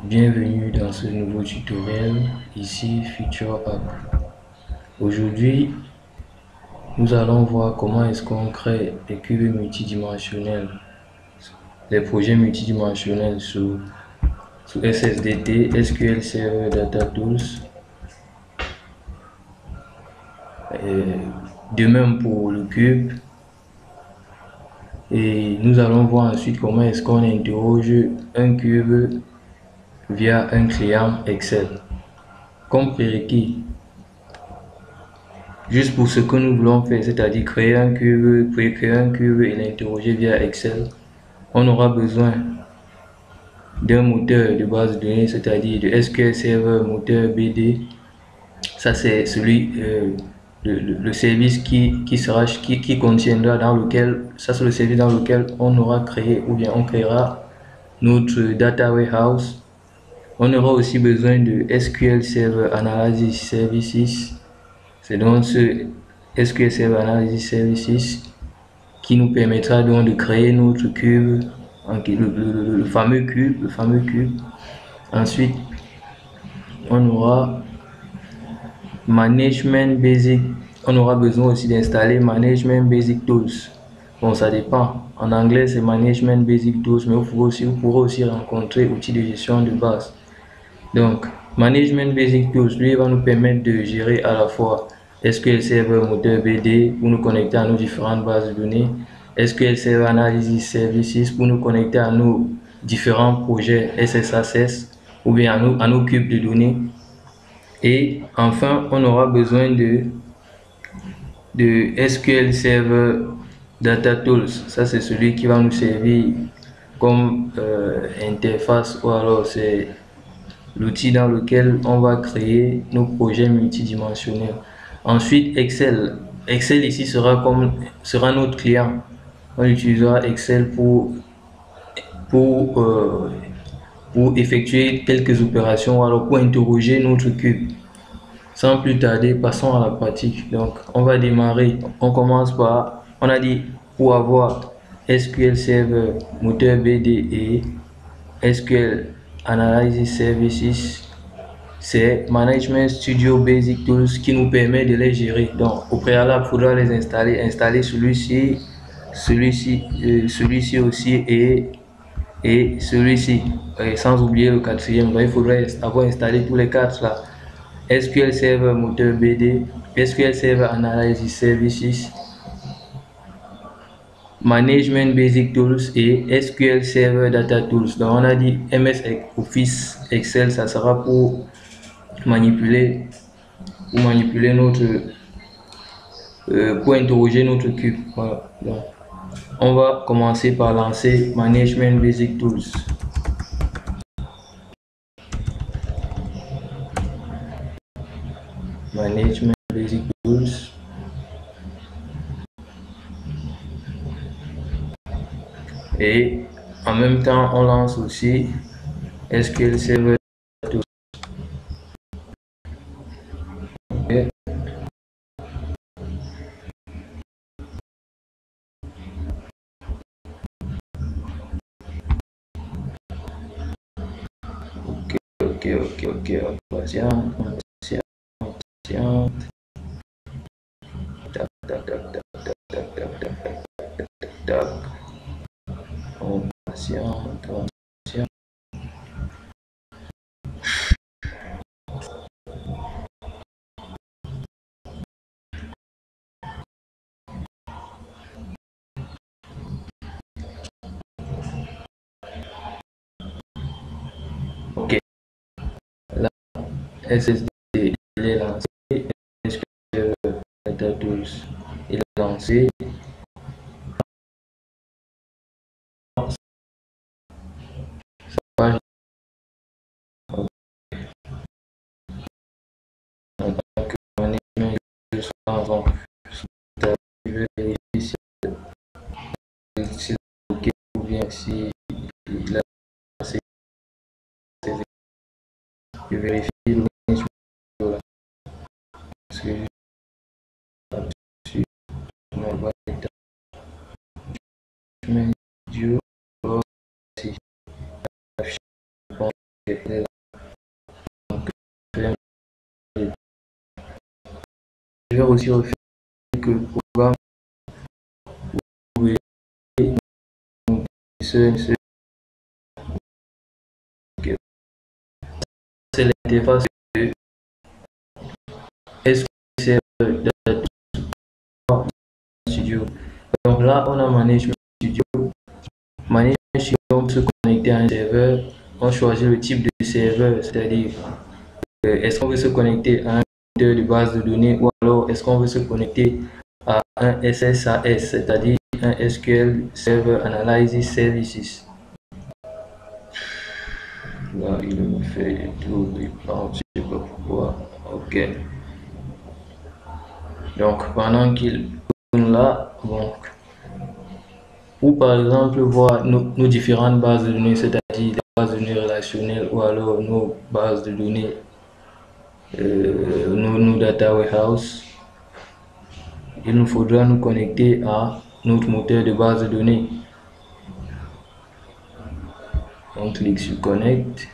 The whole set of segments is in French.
Bienvenue dans ce nouveau tutoriel, ici Future App. Aujourd'hui, nous allons voir comment est-ce qu'on crée des cubes multidimensionnels, les projets multidimensionnels sous SSDT, SQL Server Data Tools. De même pour le cube. Et nous allons voir ensuite comment est-ce qu'on interroge un cube via un client Excel. Comme prérequis, juste pour ce que nous voulons faire, c'est-à-dire créer un cube et l'interroger via Excel, on aura besoin d'un moteur de base de données, c'est-à-dire de SQL Server moteur BD. Ça, c'est le service qui contiendra, dans lequel, ça c'est le service dans lequel on aura créé ou bien on créera notre data warehouse. On aura aussi besoin de SQL Server Analysis Services. C'est donc ce SQL Server Analysis Services qui nous permettra donc de créer notre cube, le fameux cube. Ensuite, on aura Management Basic. On aura besoin aussi d'installer Management Basic Tools. Bon, ça dépend. En anglais, c'est Management Basic Tools, mais vous pourrez aussi rencontrer outils de gestion de base. Donc, Management Basic Tools, lui, va nous permettre de gérer à la fois SQL Server moteur BD pour nous connecter à nos différentes bases de données, SQL Server Analysis Services pour nous connecter à nos différents projets SSAS ou bien à nos cubes de données. Et enfin, on aura besoin de SQL Server Data Tools. Ça, c'est celui qui va nous servir comme interface, ou alors c'est l'outil dans lequel on va créer nos projets multidimensionnels. Ensuite, Excel. Excel ici sera notre client. On utilisera Excel pour, euh, pour effectuer quelques opérations, ou alors pour interroger notre cube. Sans plus tarder, passons à la pratique. Donc, on va démarrer. On commence par, on a dit, pour avoir SQL Server moteur BD et SQL Analysis Services, c'est Management Studio Basic Tools qui nous permet de les gérer. Donc, au préalable, il faudra les installer celui-ci, celui-ci aussi et celui-ci. Sans oublier le quatrième. Donc, il faudrait avoir installé tous les quatre là. SQL Server moteur BD, SQL Server Analysis Services, Management Basic Tools et SQL Server Data Tools. Donc on a dit MS Office Excel, ça sera pour manipuler pour interroger notre cube. Voilà. Donc, on va commencer par lancer Management Basic Tools. Management Basic Tools. Et en même temps, on lance aussi SQL Server Tools. Okay. Ok, patient. Ok, là, SSD il est lancé, SQL Data Tools il est lancé. Page en tant que management de son je vais vérifier si c'est ok ou bien si il a assez. Je vérifie le management de la parce que je suis ma boîte management du si Je vais aussi refaire que le programme, vous pouvez c'est l'interface de SQL Server Studio. Donc là, on a Management Studio. Management Studio, on peut se connecter à un serveur. On choisit le type de serveur, c'est-à-dire est-ce qu'on veut se connecter à un moteur de base de données ou alors est-ce qu'on veut se connecter à un SSAS, c'est-à-dire un SQL Server Analysis Services. Là, il me fait tout les plans, je sais pas pourquoi. Ok. Donc, pendant qu'il tourne là, donc, ou par exemple voir nos différentes bases de données, c'est-à-dire des bases de données relationnelles ou alors nos bases de données, nos data warehouse, il nous faudra nous connecter à notre moteur de base de données. On clique sur Connect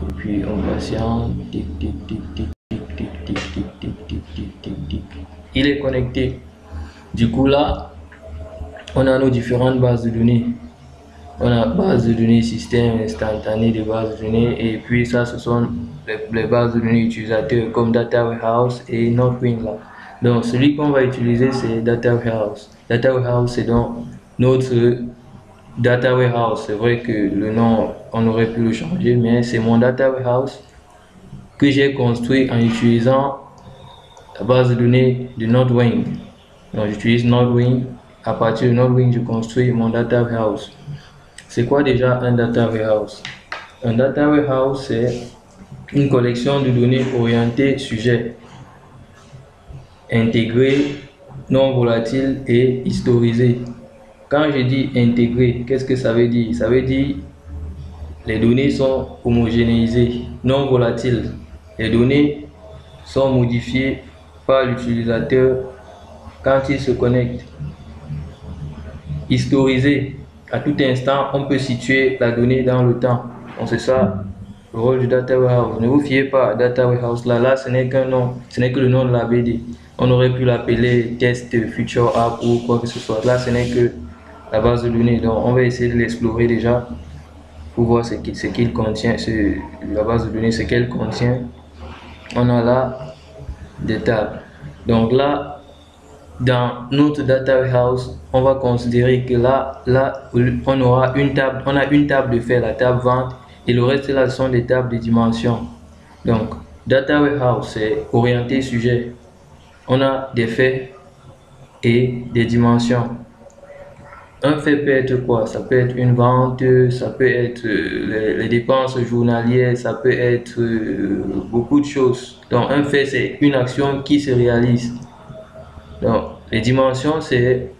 et puis on patiente. Tic, tic, tic, tic, tic, tic, tic, tic, tic, tic, tic, tic, tic. Il est connecté. Du coup là, on a nos différentes bases de données. On a base de données système instantané de bases de données et puis ça ce sont les bases de données utilisateurs comme Data Warehouse et Northwind là. Donc celui qu'on va utiliser c'est Data Warehouse. Data Warehouse c'est donc notre Data Warehouse. C'est vrai que le nom on aurait pu le changer mais c'est mon Data Warehouse que j'ai construit en utilisant la base de données de Northwind. Donc j'utilise Northwind. À partir de Northwind je construis mon Data Warehouse. C'est quoi déjà un data warehouse? Un data warehouse, c'est une collection de données orientées sujet, intégrées, non volatiles et historisées. Quand je dis intégré, qu'est-ce que ça veut dire? Ça veut dire les données sont homogénéisées, non volatiles. Les données sont modifiées par l'utilisateur quand il se connecte. Historisées. À tout instant, on peut situer la donnée dans le temps. Donc c'est ça le rôle du Data Warehouse. Ne vous fiez pas à Data Warehouse. Là, ce n'est qu'un nom. Ce n'est que le nom de la BD. On aurait pu l'appeler Test Future App ou quoi que ce soit. Là, ce n'est que la base de données. Donc on va essayer de l'explorer déjà pour voir ce qu'il contient. La base de données, ce qu'elle contient. On a là des tables. Donc là, dans notre data warehouse, on va considérer que là, on aura une table, on a une table de fait, la table vente, et le reste là sont des tables de dimensions. Donc, data warehouse, c'est orienté sujet. On a des faits et des dimensions. Un fait peut être quoi? Ça peut être une vente, ça peut être les dépenses journalières, ça peut être beaucoup de choses. Donc, un fait, c'est une action qui se réalise. Donc, les dimensions, c'est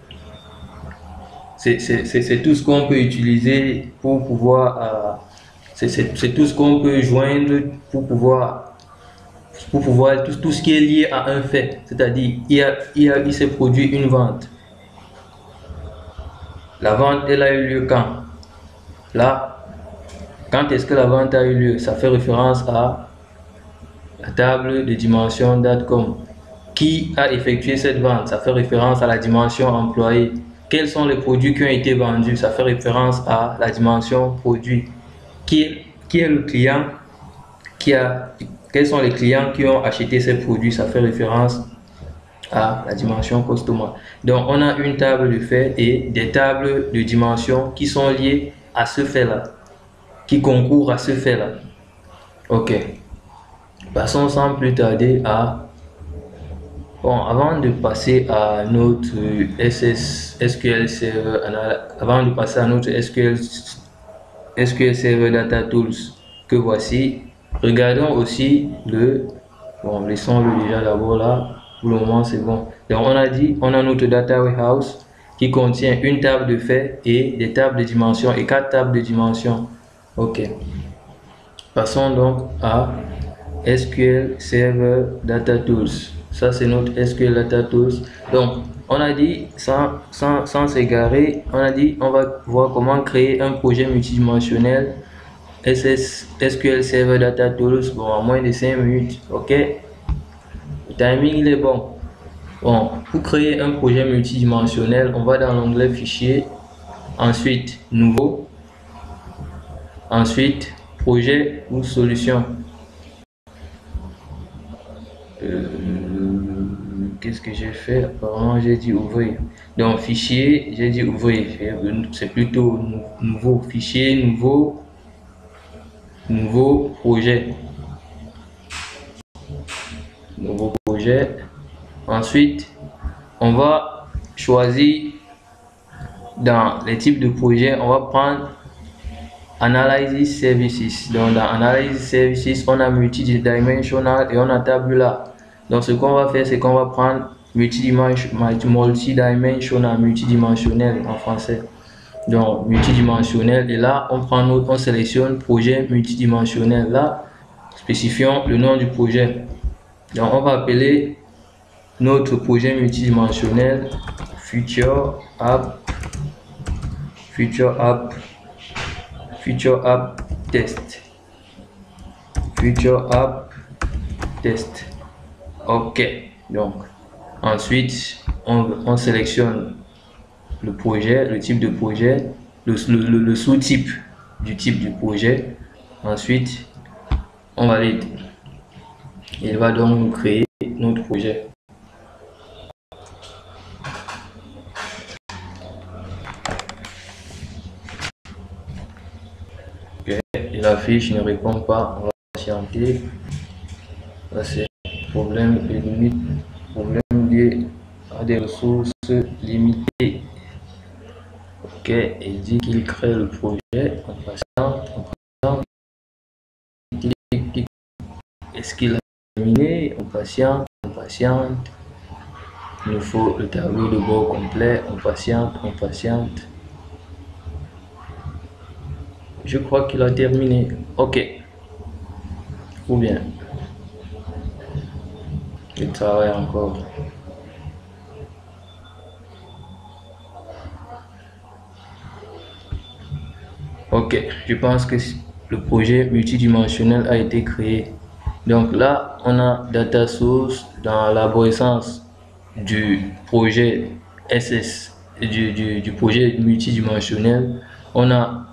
tout ce qu'on peut utiliser pour pouvoir, c'est tout ce qu'on peut joindre pour pouvoir tout ce qui est lié à un fait. C'est-à-dire, il s'est produit une vente. La vente, elle a eu lieu quand? Là, quand est-ce que la vente a eu lieu? Ça fait référence à la table de dimension date.com. Qui a effectué cette vente? Ça fait référence à la dimension employé. Quels sont les produits qui ont été vendus? Ça fait référence à la dimension produit. Qui est le client? Quels sont les clients qui ont acheté ces produits? Ça fait référence à la dimension customer. Donc, on a une table de faits et des tables de dimensions qui sont liées à ce fait-là, qui concourent à ce fait-là. Ok. Passons sans plus tarder à... Bon, avant de passer à notre SQL Server, avant de passer à notre SQL Server Data Tools que voici, regardons aussi bon, laissons-le déjà d'abord là, pour le moment c'est bon. Donc on a dit, on a notre Data Warehouse qui contient une table de faits et des tables de dimensions et 4 tables de dimensions. Ok. Passons donc à SQL Server Data Tools. Ça, c'est notre SQL Data Tools. Donc, on a dit, sans s'égarer, on a dit, on va voir comment créer un projet multidimensionnel SQL Server Data Tools, bon, en moins de 5 minutes, ok. Le timing, il est bon. Bon, pour créer un projet multidimensionnel, on va dans l'onglet Fichier, ensuite Nouveau, ensuite Projet ou Solution. Qu'est-ce que j'ai fait? Apparemment, j'ai dit Ouvrir. Donc, Fichier, j'ai dit Ouvrir. C'est plutôt Nouveau. Fichier, Nouveau, Nouveau Projet. Nouveau projet. Ensuite, on va choisir dans les types de projets, on va prendre Analysis Services. Donc dans Analysis Services, on a multidimensional et on a tabular. Donc ce qu'on va faire, c'est qu'on va prendre multidimensionnel en français. Donc multidimensionnel, et là on sélectionne projet multidimensionnel. Là, spécifions le nom du projet. Donc on va appeler notre projet multidimensionnel Future App Test. Future App Test. Ok. Donc ensuite on sélectionne le projet, le type de projet, le sous-type du type du projet. Ensuite on valide. Il va donc nous créer notre projet. Ok, il affiche, ne répond pas, on va patienter. Là c'est problème et limite, problème lié à des ressources limitées. Ok, il dit qu'il crée le projet. On patiente, est-ce qu'il a terminé? On patiente. Il nous faut le tableau de bord complet. On patiente. Je crois qu'il a terminé. Ok. Ou bien, il travaille encore. Ok, je pense que le projet multidimensionnel a été créé. Donc là, on a data source dans l'arborescence du projet SS, du projet multidimensionnel. On a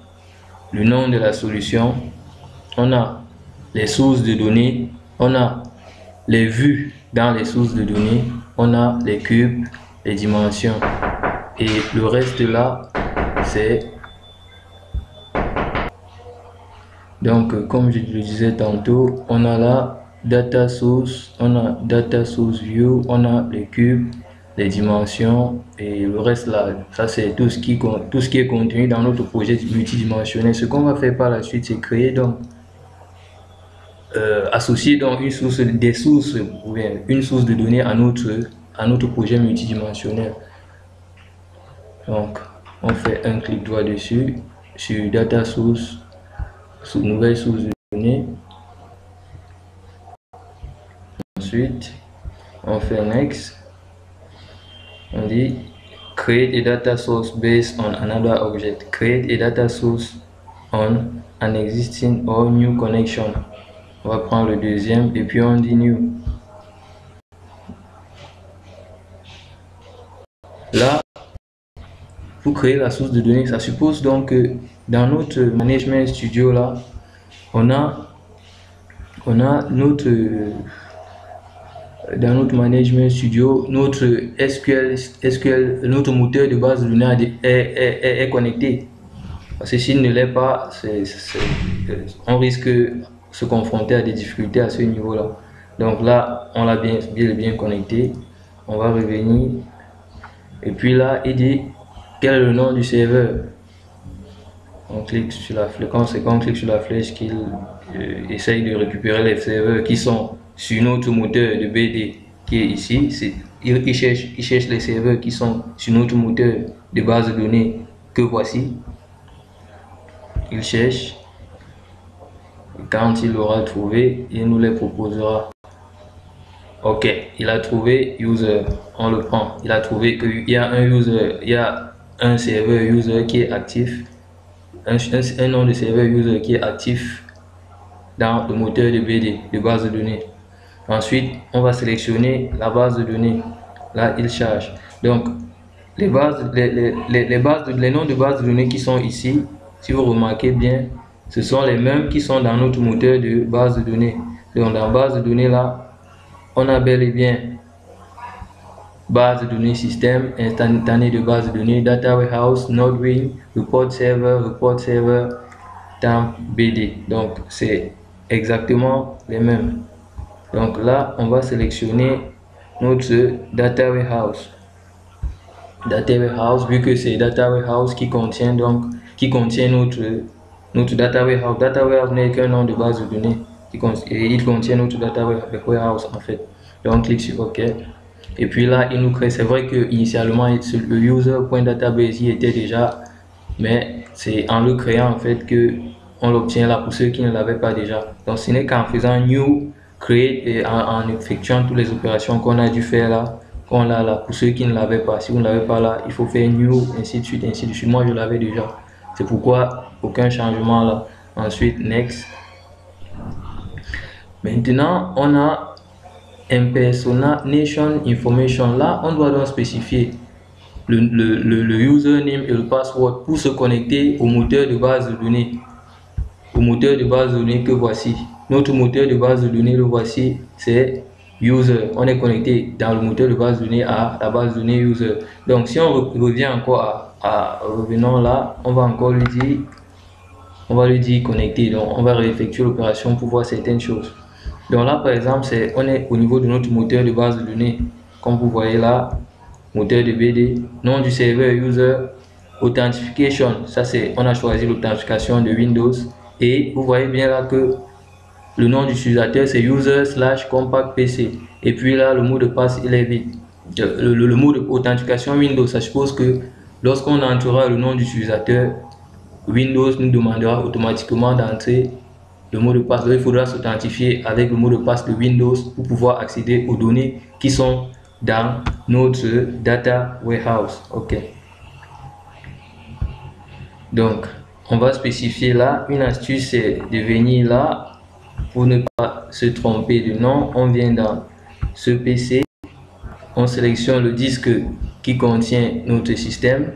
le nom de la solution, on a les sources de données, on a les vues dans les sources de données, on a les cubes, les dimensions, et le reste là, c'est donc comme je le disais tantôt, on a la data source, on a data source view, on a les cubes, les dimensions, et le reste là, ça c'est tout ce qui est contenu dans notre projet multidimensionnel. Ce qu'on va faire par la suite, c'est créer donc associer donc une source de données à notre projet multidimensionnel. Donc on fait un clic droit dessus sur data source, sous nouvelle source de données. Ensuite on fait next, on dit create a data source based on another object, create a data source on an existing or new connection. On va prendre le deuxième et puis on dit new. Là, pour créer la source de données, ça suppose donc que dans notre Management Studio là, on a notre dans notre Management Studio, notre SQL, notre moteur de base de données est connecté. Parce que s'il ne l'est pas, on risque de se confronter à des difficultés à ce niveau-là. Donc là, on l'a bien connecté. On va revenir. Et puis là, il dit quel est le nom du serveur. On clique sur la flèche. Quand on clique sur la flèche, qu'il essaye de récupérer les serveurs qui sont sur notre moteur de BD qui est ici. Il cherche les serveurs qui sont sur notre moteur de base de données que voici. Il cherche. Et quand il l'aura trouvé, il nous les proposera. Ok, il a trouvé user, on le prend. Il a trouvé qu'il y a un user, il y a un serveur user qui est actif. un nom de serveur user qui est actif dans le moteur de BD, de base de données. Ensuite, on va sélectionner la base de données. Là, il charge. Donc, les noms de base de données qui sont ici, si vous remarquez bien, ce sont les mêmes qui sont dans notre moteur de base de données. Donc, dans base de données, là, on a bel et bien base de données système, instantané de base de données, data warehouse, Node-RED, report server, temp BD. Donc, c'est exactement les mêmes. Donc là, on va sélectionner notre data warehouse. Data warehouse, vu que c'est data warehouse qui contient notre data warehouse. Data warehouse n'est qu'un nom de base de données et il contient notre data warehouse en fait. Donc on clique sur OK. Et puis là, il nous crée. C'est vrai que initialement le user.database y était déjà, mais c'est en le créant en fait que on l'obtient là pour ceux qui ne l'avaient pas déjà. Donc ce n'est qu'en faisant new create et en effectuant toutes les opérations qu'on a dû faire là, qu'on a là pour ceux qui ne l'avaient pas. Si vous ne l'avez pas là, il faut faire new, ainsi de suite, ainsi de suite. Moi je l'avais déjà, c'est pourquoi aucun changement là. Ensuite next. Maintenant on a impersonation information. Là on doit donc spécifier le username et le password pour se connecter au moteur de base de données, que voici. Notre moteur de base de données, le voici, c'est user. On est connecté dans le moteur de base de données à la base de données user. Donc si on revient encore revenons là, on va encore lui dire connecter. Donc on va réeffectuer l'opération pour voir certaines choses. Donc là par exemple, on est au niveau de notre moteur de base de données, comme vous voyez là, moteur de BD, nom du serveur user, authentification, ça c'est, on a choisi l'authentification de Windows. Et vous voyez bien là que le nom du utilisateur c'est user/compact PC. Et puis là, le mot de passe il est vide. Le mot d'authentification Windows, ça suppose que lorsqu'on entrera le nom du utilisateur, Windows nous demandera automatiquement d'entrer le mot de passe. Donc, il faudra s'authentifier avec le mot de passe de Windows pour pouvoir accéder aux données qui sont dans notre data warehouse. OK. Donc, on va spécifier là, une astuce c'est de venir là pour ne pas se tromper de nom. On vient dans ce PC, on sélectionne le disque qui contient notre système.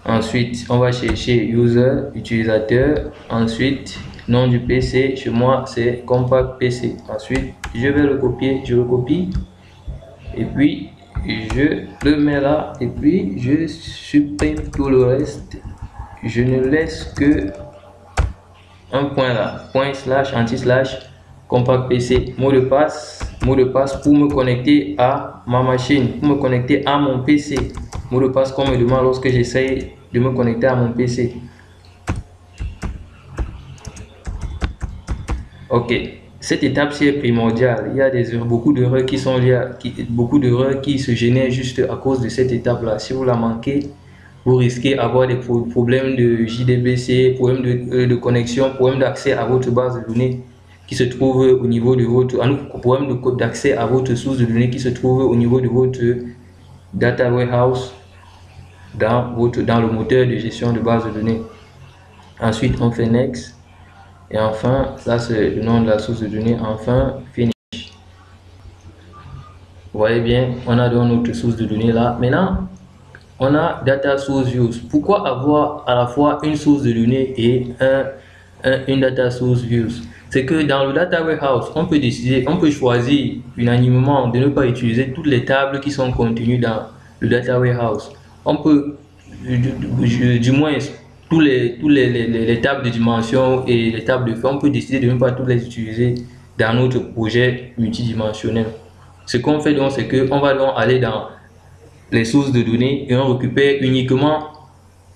Ensuite, on va chercher user, utilisateur. Ensuite, nom du PC, chez moi c'est compact PC. Ensuite, je vais le copier, je le copie. Et puis, je le mets là. Et puis, je supprime tout le reste. Je ne laisse que un point là, point slash anti-slash compact PC, mot de passe pour me connecter à ma machine, pour me connecter à mon PC, mot de passe qu'on me demande lorsque j'essaye de me connecter à mon PC. OK, cette étape-ci est primordiale. Il y a beaucoup d'erreurs qui sont liées, beaucoup d'erreurs qui se génèrent juste à cause de cette étape-là. Si vous la manquez, vous risquez d'avoir des problèmes de JDBC, problèmes de connexion, problèmes d'accès à votre base de données qui se trouve au niveau de votre, problème d'accès à votre source de données qui se trouve au niveau de votre data warehouse dans le moteur de gestion de base de données. Ensuite, on fait next. Et enfin, ça c'est le nom de la source de données. Enfin, finish. Vous voyez bien, on a donc notre source de données là. Maintenant, on a data source views. Pourquoi avoir à la fois une source de données et une data source views? C'est que dans le data warehouse, on peut décider, on peut choisir unanimement de ne pas utiliser toutes les tables qui sont contenues dans le data warehouse. On peut, du moins, tous les tables de dimension et les tables de fait, on peut décider de ne pas toutes les utiliser dans notre projet multidimensionnel. Ce qu'on fait donc, c'est qu'on va donc aller dans les sources de données et on récupère uniquement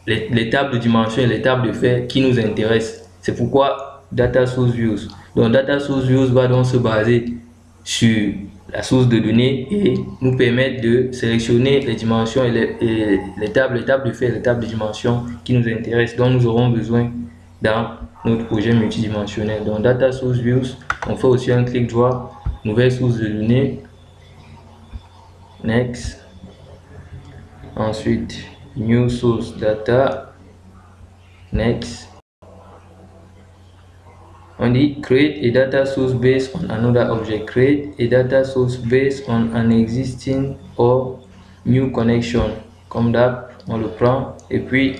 les tables de dimension et les tables de fait qui nous intéressent. C'est pourquoi data source views. Donc data source views va donc se baser sur la source de données et nous permettre de sélectionner les dimensions et les tables de fait, les tables de dimension qui nous intéressent, dont nous aurons besoin dans notre projet multidimensionnel. Donc data source views, on fait aussi un clic droit, nouvelle source de données, next. Ensuite, new source data, Next. On dit create a data source based on another object. Create a data source based on an existing or new connection. Comme d'hab, on le prend et puis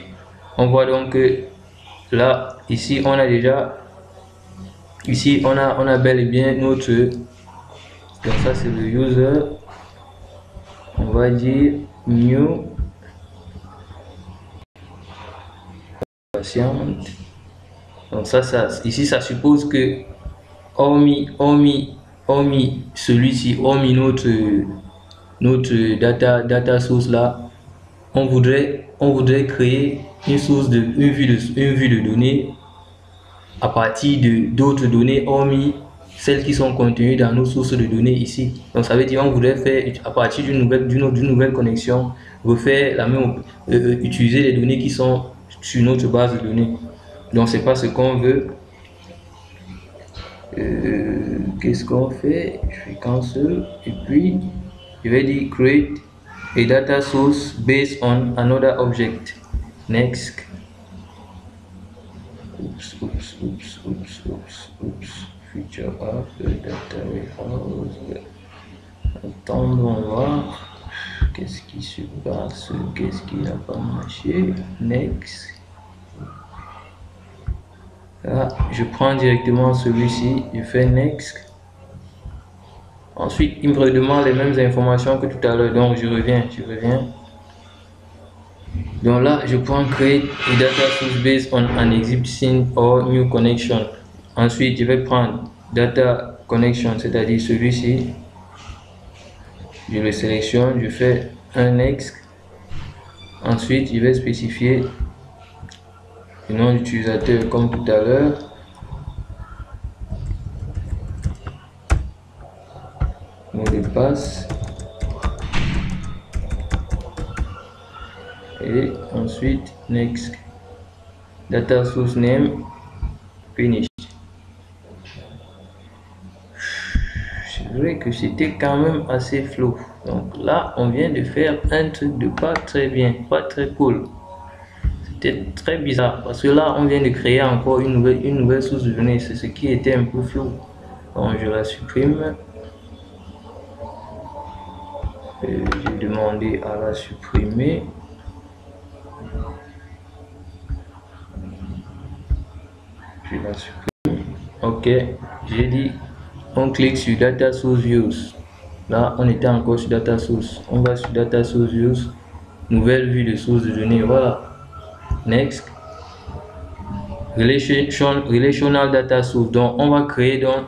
on voit donc que là, ici, on a déjà, ici, on a bel et bien notre, donc ça c'est le user, on va dire new patient. Donc ça, ici, ça suppose que hormis celui-ci, hormis notre data source là, on voudrait créer une vue de données à partir d'autres données hormis celles qui sont contenues dans nos sources de données ici. Donc ça veut dire on voudrait faire à partir d'une nouvelle connexion, refaire la même, utiliser les données qui sont sur notre base de données. Donc c'est pas ce qu'on veut. Qu'est-ce qu'on fait? Je fais cancel et puis je vais dire create a data source based on another object. Next. Oops. Feature of data warehouse. Attendons voir. Qu'est-ce qui se passe? Qu'est-ce qui n'a pas marché? Next. Là, je prends directement celui-ci, je fais next. Ensuite, il me redemande les mêmes informations que tout à l'heure, donc je reviens. Donc là, je prends create a data source based on an existing or new connection. Ensuite, je vais prendre data connection, c'est-à-dire celui-ci. Je le sélectionne, je fais un next. Ensuite, je vais spécifier le nom d'utilisateur comme tout à l'heure. Mot de passe. Et ensuite, next. Data source name. Finish. C'est vrai que c'était quand même assez flou. Donc là, on vient de faire un truc de pas très bien, pas très cool. C'était très bizarre parce que là, on vient de créer encore une nouvelle source de données. C'est ce qui était un peu flou. Donc je la supprime. J'ai demandé à la supprimer. Je la supprime. Ok, j'ai dit on clique sur data source views. Là on était encore sur data source, on va sur data source views, nouvelle vue de source de données. Voilà, next. Relational data source. Donc on va créer donc,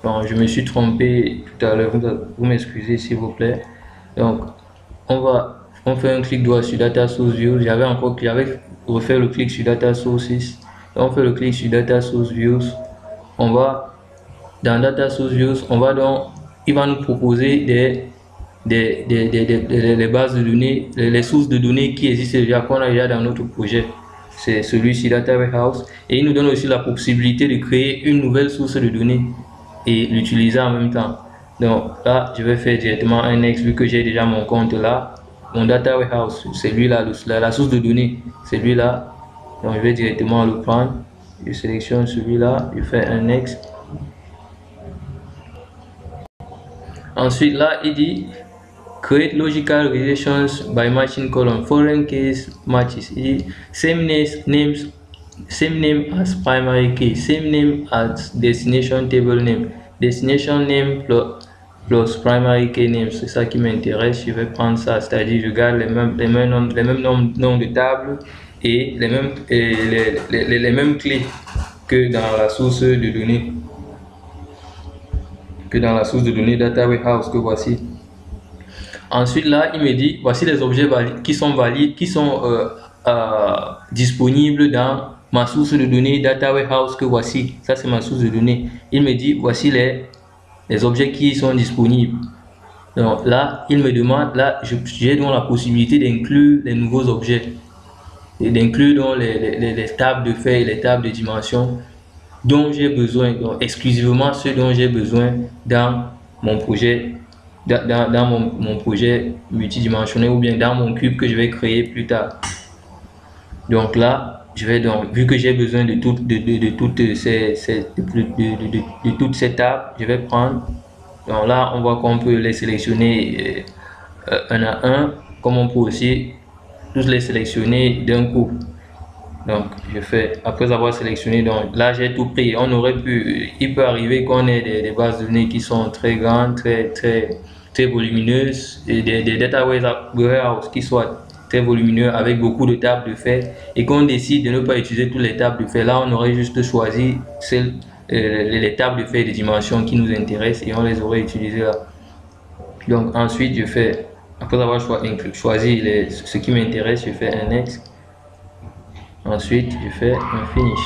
bon, je me suis trompé tout à l'heure, vous m'excusez s'il vous plaît. Donc on fait un clic droit sur data source views. J'avais refait le clic sur data sources. On fait le clic sur data source views. On va dans data source views, on va donc, il va nous proposer des bases de données, les sources de données qui existent déjà, qu'on a déjà dans notre projet. C'est celui-ci, data warehouse, et il nous donne aussi la possibilité de créer une nouvelle source de données et l'utiliser en même temps. Donc là, je vais faire directement un next vu que j'ai déjà mon compte là. Mon data warehouse, c'est lui là, la source de données, c'est lui là. Donc je vais directement le prendre, je sélectionne celui-là, je fais un next. Ensuite là, il dit create logical relations by matching column, foreign case matches. Il dit same name as primary key, same name as destination table name, destination name plus primary key name. C'est ça qui m'intéresse. Je vais prendre ça, c'est-à-dire je garde les mêmes noms de table et les mêmes clés que dans la source de données, data warehouse que voici. Ensuite là, il me dit voici les objets qui sont disponibles dans ma source de données data warehouse que voici. Ça c'est ma source de données. Il me dit voici les objets qui sont disponibles. Donc là, il me demande, là j'ai donc la possibilité d'inclure les nouveaux objets et d'inclure donc les tables de feuilles, les tables de dimensions dont j'ai besoin, donc exclusivement ceux dont j'ai besoin dans mon projet, dans mon projet multidimensionnel ou bien dans mon cube que je vais créer plus tard. Donc là, je vais donc, vu que j'ai besoin de toutes toutes ces tables, je vais prendre. Donc là, on voit qu'on peut les sélectionner un à un, comme on peut aussi tous les sélectionner d'un coup. Donc, je fais, après avoir sélectionné, donc là j'ai tout pris. On aurait pu, il peut arriver qu'on ait des bases de données qui sont très grandes, très volumineuses, et des data warehouse qui soient très volumineux avec beaucoup de tables de fait, et qu'on décide de ne pas utiliser toutes les tables de fait. Là, on aurait juste choisi les tables de fait des dimensions qui nous intéressent et on les aurait utilisées là. Donc, ensuite, je fais, après avoir choisi ce qui m'intéresse, je fais un next. Ensuite, je fais un finish.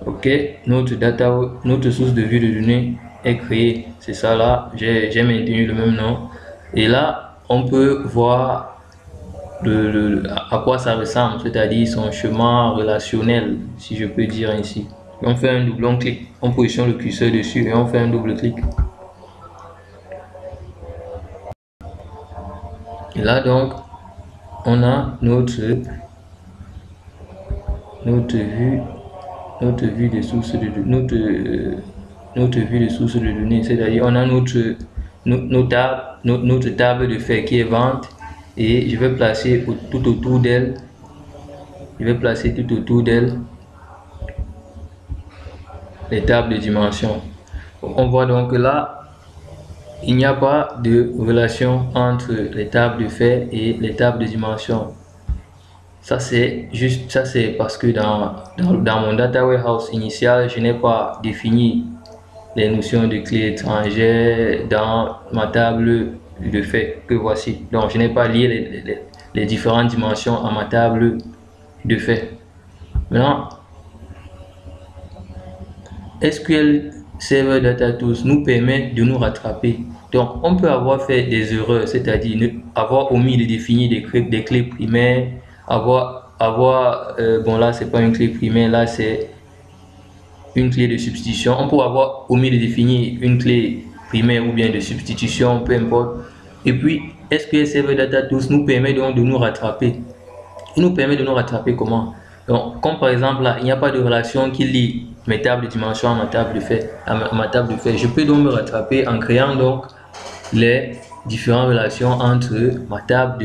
Ok, notre source de vue de données est créée. C'est ça là, j'ai maintenu le même nom. Et là, on peut voir à quoi ça ressemble, c'est-à-dire son chemin relationnel, si je peux dire ainsi. On fait un double clic, on positionne le curseur dessus et on fait un double clic. Et là donc, on a notre vue des sources de notre vue de sources de données, c'est-à-dire on a notre table de fait qui est vente et je vais placer tout autour d'elle. Je vais placer tout autour d'elle les tables de dimension. On voit donc là, il n'y a pas de relation entre les tables de fait et les tables de dimension. Ça c'est parce que dans mon data warehouse initial, je n'ai pas défini les notions de clés étrangères dans ma table de fait que voici. Donc je n'ai pas lié les différentes dimensions à ma table de fait. Maintenant, SQL Server Data Tools nous permet de nous rattraper. Donc on peut avoir fait des erreurs, c'est-à-dire avoir omis de définir des clés primaires, bon là c'est pas une clé primaire, là c'est une clé de substitution. On peut avoir omis de définir une clé primaire ou bien de substitution, peu importe. Et puis SQL Server Data Tools nous permet donc de nous rattraper. Il nous permet de nous rattraper comment? Donc, comme par exemple là, il n'y a pas de relation qui lie mes tables de dimension à ma table de fait, Je peux donc me rattraper en créant donc les différentes relations entre ma table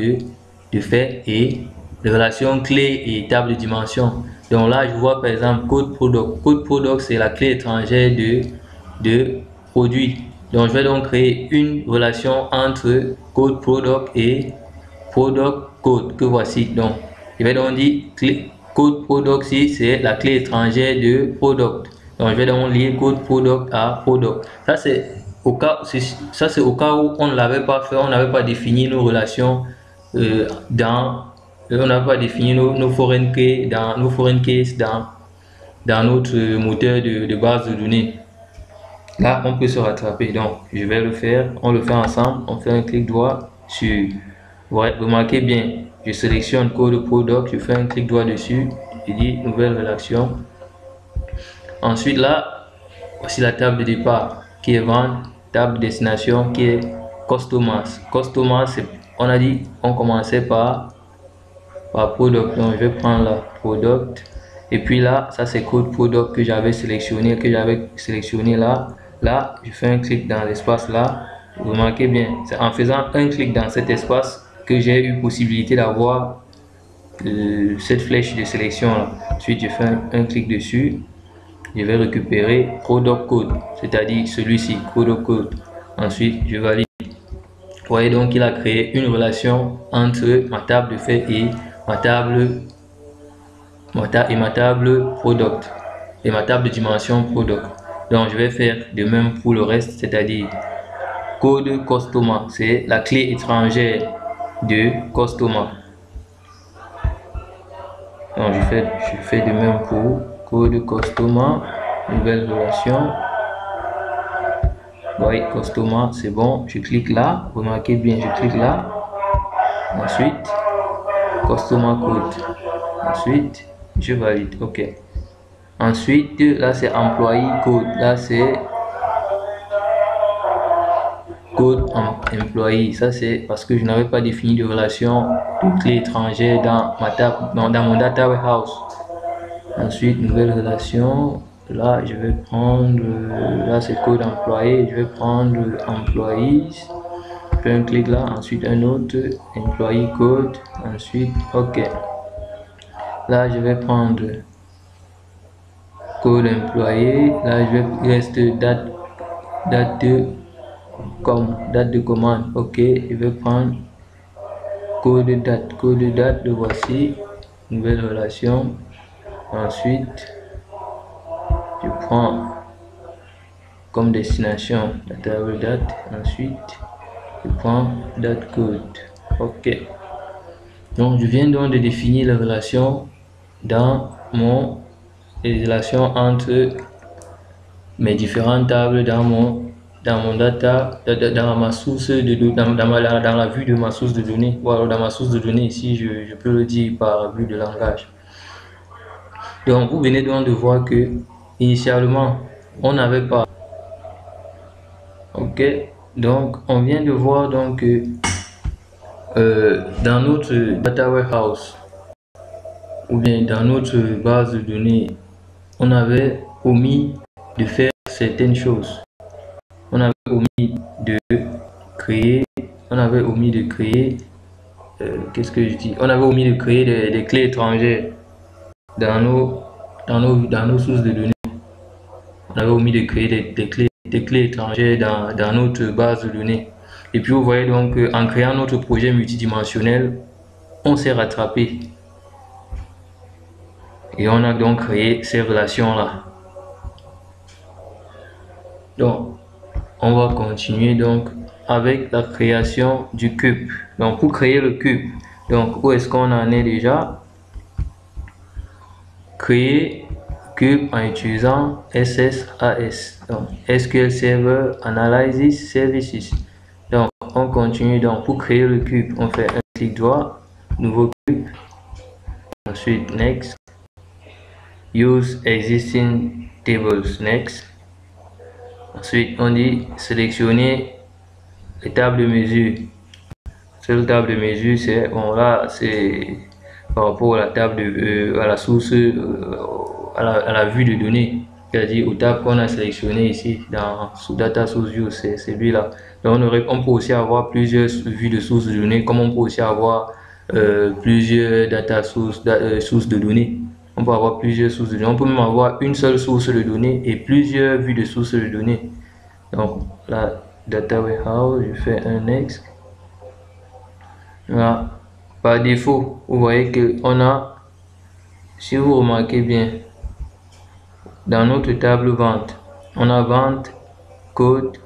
de fait et les relations clés et table de dimension. Donc là, je vois par exemple code product. Code product, c'est la clé étrangère de produit. Donc, je vais donc créer une relation entre code product et product code que voici. Donc, je vais donc dire code product si c'est la clé étrangère de product. Donc, je vais donc lier code product à product. Ça, c'est au cas où on ne l'avait pas fait, on n'avait pas défini nos relations on n'avait pas défini nos foreign keys dans notre moteur de base de données. Là, on peut se rattraper. Donc, je vais le faire. On le fait ensemble. On fait un clic droit sur. Ouais, remarquez bien, je sélectionne code product, je fais un clic droit dessus, je dis nouvelle rédaction. Ensuite là, voici la table de départ qui est vente, table de destination qui est customers. Customers, on a dit on commençait par product, donc je vais prendre la product. Et puis là, ça c'est code product que j'avais sélectionné, là. Là, je fais un clic dans l'espace là. Remarquez bien, c'est en faisant un clic dans cet espace que j'ai eu possibilité d'avoir cette flèche de sélection là. Ensuite, je fais un clic dessus. Je vais récupérer product code, c'est-à-dire celui-ci, product code. Ensuite, je valide. Vous voyez donc il a créé une relation entre ma table de fait et ma table product et ma table de dimension product. Donc je vais faire de même pour le reste, c'est-à-dire code customer, c'est la clé étrangère de customer. Donc je fais de même pour code customer, nouvelle relation. Oui, customer, c'est bon. Je clique là, remarquez bien, je clique là. Ensuite, customer code. Ensuite, je valide. OK. Ensuite, là c'est employé code. Là c'est code employé. Ça c'est parce que je n'avais pas défini de relation de clé étrangère dans ma table, dans mon data warehouse. Ensuite, nouvelle relation. Là, je vais prendre, là c'est code employé, je vais prendre employees. Je fais un clic là, ensuite un autre, employee code, ensuite OK. Là, je vais prendre code employé. Là, il reste date de commande. OK, je vais prendre code de date, le voici, nouvelle relation. Ensuite, je prends comme destination la table date. Ensuite, je prends date code. OK. Donc, je viens donc de définir la relation dans les relations entre mes différentes tables dans mon data, dans ma source de données, dans la vue de ma source de données, ou alors dans ma source de données ici, je peux le dire par vue de langage. Donc, vous venez donc de voir que initialement, on n'avait pas. OK, donc on vient de voir donc que dans notre data warehouse ou bien dans notre base de données, on avait omis de faire certaines choses. On avait omis de créer, qu'est-ce que je dis? On avait omis de créer des clés étrangères dans nos sources de données. On avait omis de créer des clés étrangères dans notre base de données. Et puis vous voyez donc en créant notre projet multidimensionnel, on s'est rattrapé. Et on a donc créé ces relations-là. Donc, on va continuer donc avec la création du cube. Donc, pour créer le cube, donc où est-ce qu'on en est déjà? Créer cube en utilisant SSAS, donc SQL Server Analysis Services. Donc, on continue. Donc, pour créer le cube, on fait un clic droit, nouveau cube, ensuite next, use existing tables, next. Ensuite, on dit sélectionner les tables de mesure. Seule table de mesure, c'est bon là, c'est par rapport à la table à la source, à la vue de données, c'est-à-dire aux tables qu'on a sélectionnées ici sous Data Source View, c'est celui-là. Donc on peut aussi avoir plusieurs vues de sources de données, comme on peut aussi avoir plusieurs data sources de données. On peut avoir plusieurs sources de données. On peut même avoir une seule source de données et plusieurs vues de sources de données. Donc la data warehouse, je fais un next. Là, par défaut, vous voyez que on a, si vous remarquez bien, dans notre table vente, on a vente, code.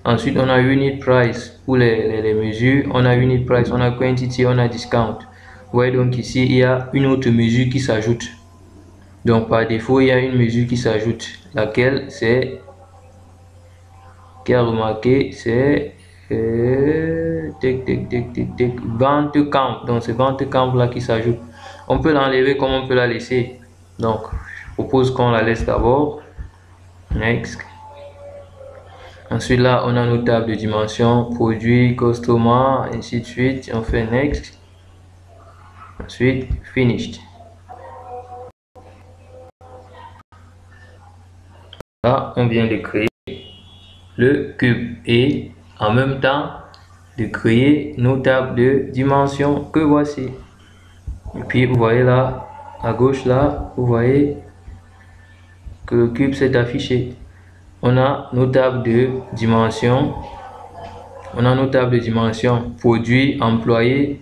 Ensuite, on a unit price pour les mesures. On a unit price, on a quantity, on a discount. Vous voyez donc ici, il y a une autre mesure qui s'ajoute. Donc, par défaut, il y a une mesure qui s'ajoute. Laquelle c'est, qui a remarqué, c'est vente camp. Donc, c'est vente camp là qui s'ajoute. On peut l'enlever comme on peut la laisser. Donc, je propose qu'on la laisse d'abord. Next. Ensuite, là, on a nos tables de dimension, produit, customer, ainsi de suite. On fait next. Ensuite, finished. Là, on vient de créer le cube et en même temps de créer nos tables de dimension que voici. Et puis, vous voyez là, à gauche, là, vous voyez que le cube s'est affiché. On a nos tables de dimension. On a nos tables de dimension, produit, employé,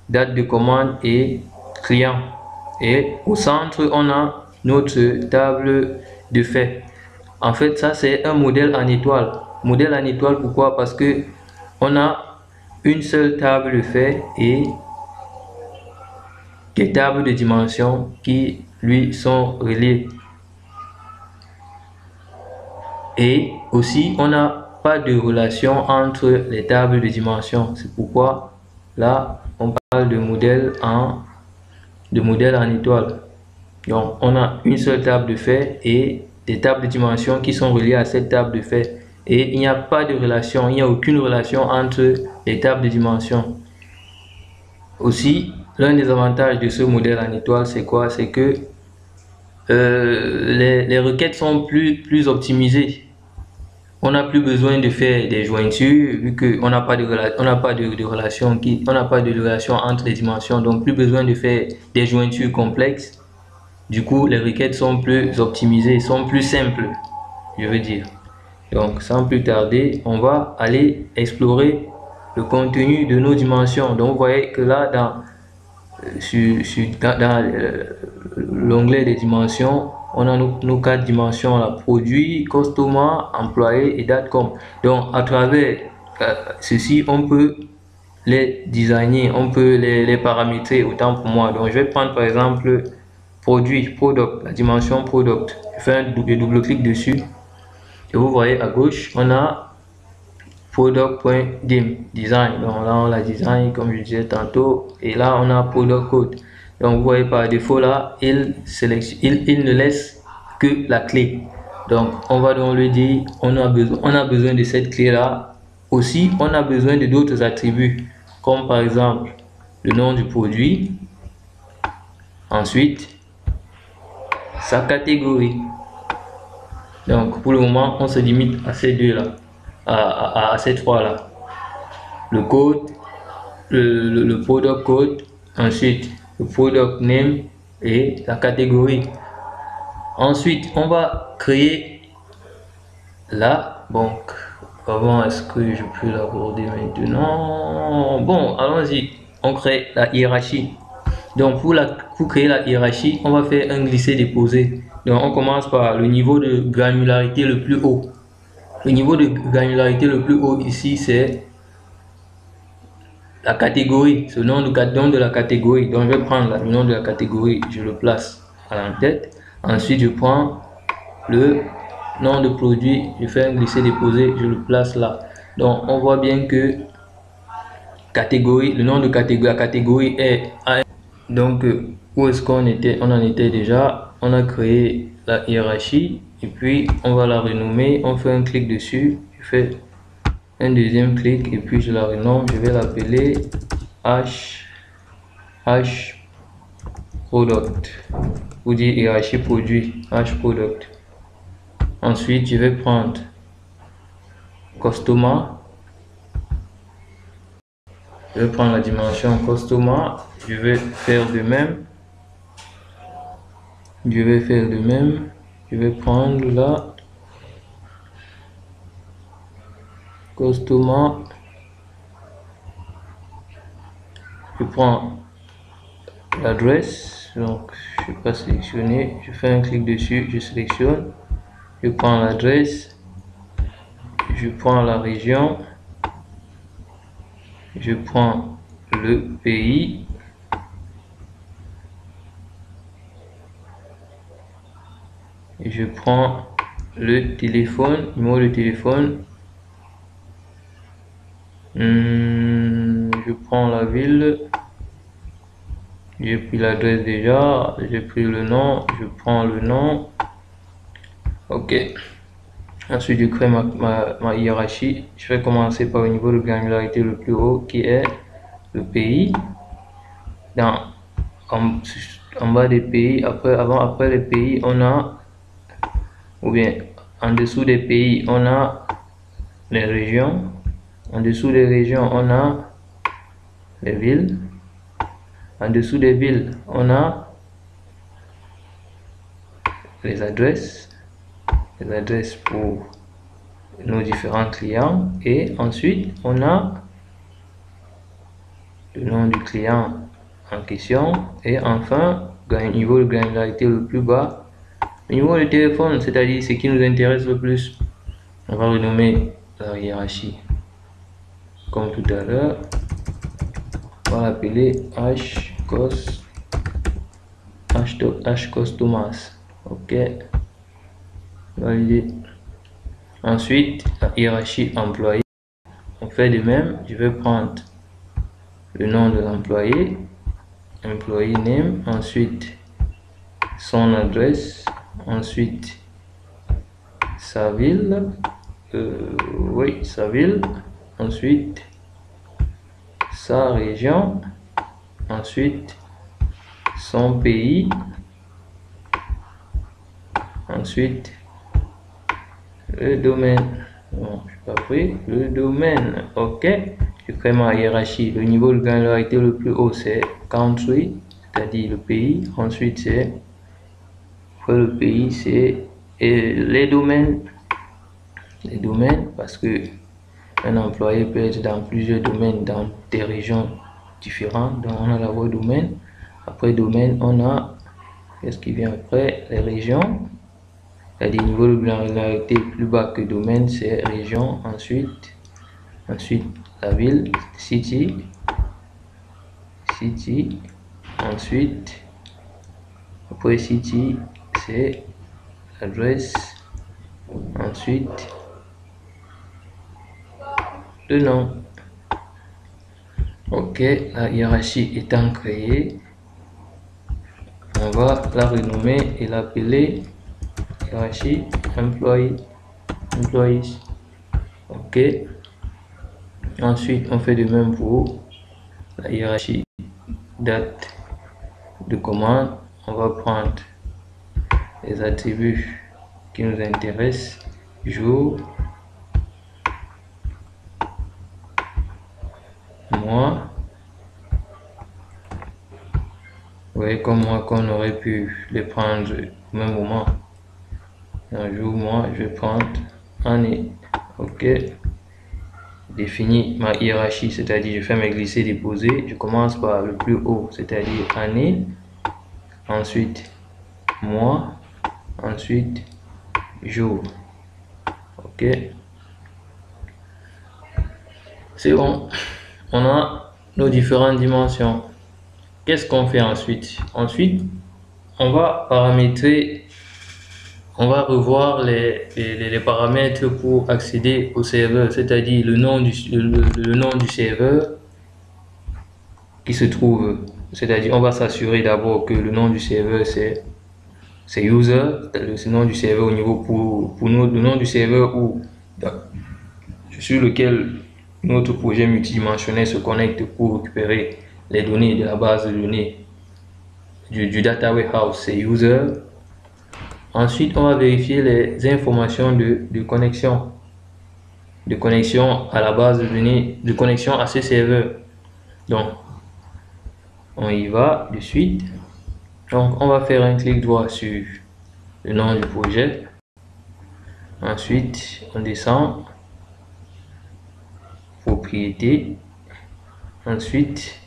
date de commande et client. Et au centre, on a notre table de fait. En fait, ça c'est un modèle en étoile. Modèle en étoile, pourquoi? Parce que on a une seule table de fait et des tables de dimension qui lui sont reliées. Et aussi, on n'a pas de relation entre les tables de dimension. C'est pourquoi là, on parle de modèle en étoile. Donc, on a une seule table de fait et des tables de dimension qui sont reliées à cette table de fait. et il n'y a pas de relation, il n'y a aucune relation entre les tables de dimension. Aussi, l'un des avantages de ce modèle en étoile, c'est quoi? C'est que les requêtes sont plus optimisées. On n'a plus besoin de faire des jointures vu qu'on n'a pas de relation entre les dimensions, donc plus besoin de faire des jointures complexes. Du coup, les requêtes sont plus optimisées, sont plus simples, je veux dire. Donc, sans plus tarder, on va aller explorer le contenu de nos dimensions. Donc, vous voyez que là, dans l'onglet des dimensions, on a nos 4 dimensions là: produit, customer, employé et datecom. Donc, à travers ceci, on peut les designer, on peut les paramétrer autant pour moi. Donc, je vais prendre par exemple produit, product, la dimension product. Je fais un double-clic dessus et vous voyez à gauche, on a product.dim design. Donc là, on la design comme je disais tantôt, et là, on a product code. Donc vous voyez par défaut là, il ne laisse que la clé. Donc on va donc lui dire, on a besoin de cette clé là. Aussi, on a besoin de d'autres attributs, comme par exemple le nom du produit, ensuite sa catégorie. Donc pour le moment, on se limite à ces deux là, à ces trois là: le code, le product code, ensuite le product name et la catégorie. Ensuite, on va créer la banque. Comment est-ce que je peux l'aborder maintenant? Bon, allons-y. On crée la hiérarchie. Donc pour créer la hiérarchie, on va faire un glisser-déposer. Donc on commence par le niveau de granularité le plus haut. Le niveau de granularité le plus haut ici, c'est la catégorie, ce nom de la catégorie. Donc je vais prendre le nom de la catégorie, je le place à l'en-tête. Ensuite je prends le nom de produit, je fais un glisser-déposer, je le place là. Donc on voit bien que catégorie, le nom de catégorie, la catégorie est A. Donc où est-ce qu'on était? On en était déjà. On a créé la hiérarchie et puis on va la renommer. On fait un clic dessus, je fais un deuxième clic et puis je la renomme. Je vais l'appeler H product, ou dire hiérarchie produit, H product. Ensuite je vais prendre customer, je vais prendre la dimension customer, je vais faire de même, je vais prendre la customer, je prends l'adresse, donc je n'ai pas sélectionné, je fais un clic dessus, je sélectionne, je prends l'adresse, je prends la région, je prends le pays, et je prends le téléphone, numéro de téléphone, je prends la ville, j'ai pris l'adresse déjà, j'ai pris le nom, je prends le nom, ok. Ensuite je crée ma hiérarchie. Je vais commencer par le niveau de granularité le plus haut qui est le pays. En bas des pays, après les pays, on a, ou bien en dessous des pays, on a les régions. En dessous des régions, on a les villes. En dessous des villes, on a les adresses pour nos différents clients. Et ensuite, on a le nom du client en question. Et enfin, niveau de granularité le plus bas, le niveau de téléphone, c'est-à-dire ce qui nous intéresse le plus. On va renommer la hiérarchie comme tout à l'heure. On va l'appeler H-Customers. Ok, validé. Ensuite, la hiérarchie employé, on fait de même. Je vais prendre le nom de l'employé, employee name, ensuite son adresse, ensuite sa ville, oui, sa ville, ensuite sa région, ensuite son pays, ensuite le domaine. Bon, je suis pas pris. Le domaine, ok. Je crée ma hiérarchie. Le niveau de granularité le plus haut, c'est country, c'est-à-dire le pays. Ensuite, c'est le pays, c'est les domaines. Les domaines, parce que un employé peut être dans plusieurs domaines, dans des régions différentes. Donc, on a la voie domaine. Après domaine, on a, qu'est-ce qui vient après? Les régions. C'est-à-dire niveau de granularité plus bas que domaine, c'est région. Ensuite la ville, city. Ensuite, après city, c'est l'adresse. Ensuite, le nom. Ok, la hiérarchie étant créée, on va la renommer et l'appeler hiérarchie employees. Ok. Ensuite, on fait de même pour la hiérarchie date de commande. On va prendre les attributs qui nous intéressent, jour, mois. Vous voyez comme moi qu'on aurait pu les prendre au même moment. Un jour, mois, je vais prendre année. Ok. Définis ma hiérarchie, c'est-à-dire je fais mes glisser déposer. Je commence par le plus haut, c'est-à-dire année. Ensuite mois. Ensuite jour. Ok. C'est bon. On a nos différentes dimensions. Qu'est-ce qu'on fait ensuite? Ensuite, on va paramétrer, on va revoir les paramètres pour accéder au serveur, c'est-à-dire le nom du serveur qui se trouve. C'est-à-dire, on va s'assurer d'abord que le nom du serveur c'est user, le nom du serveur au niveau pour nous, le nom du serveur sur lequel notre projet multidimensionnel se connecte pour récupérer les données de la base de données du data warehouse, c'est user. Ensuite, on va vérifier les informations de connexion à la base de données, de connexion à ce serveur. Donc, on y va de suite. Donc, on va faire un clic droit sur le nom du projet. Ensuite, on descend, propriété. Ensuite,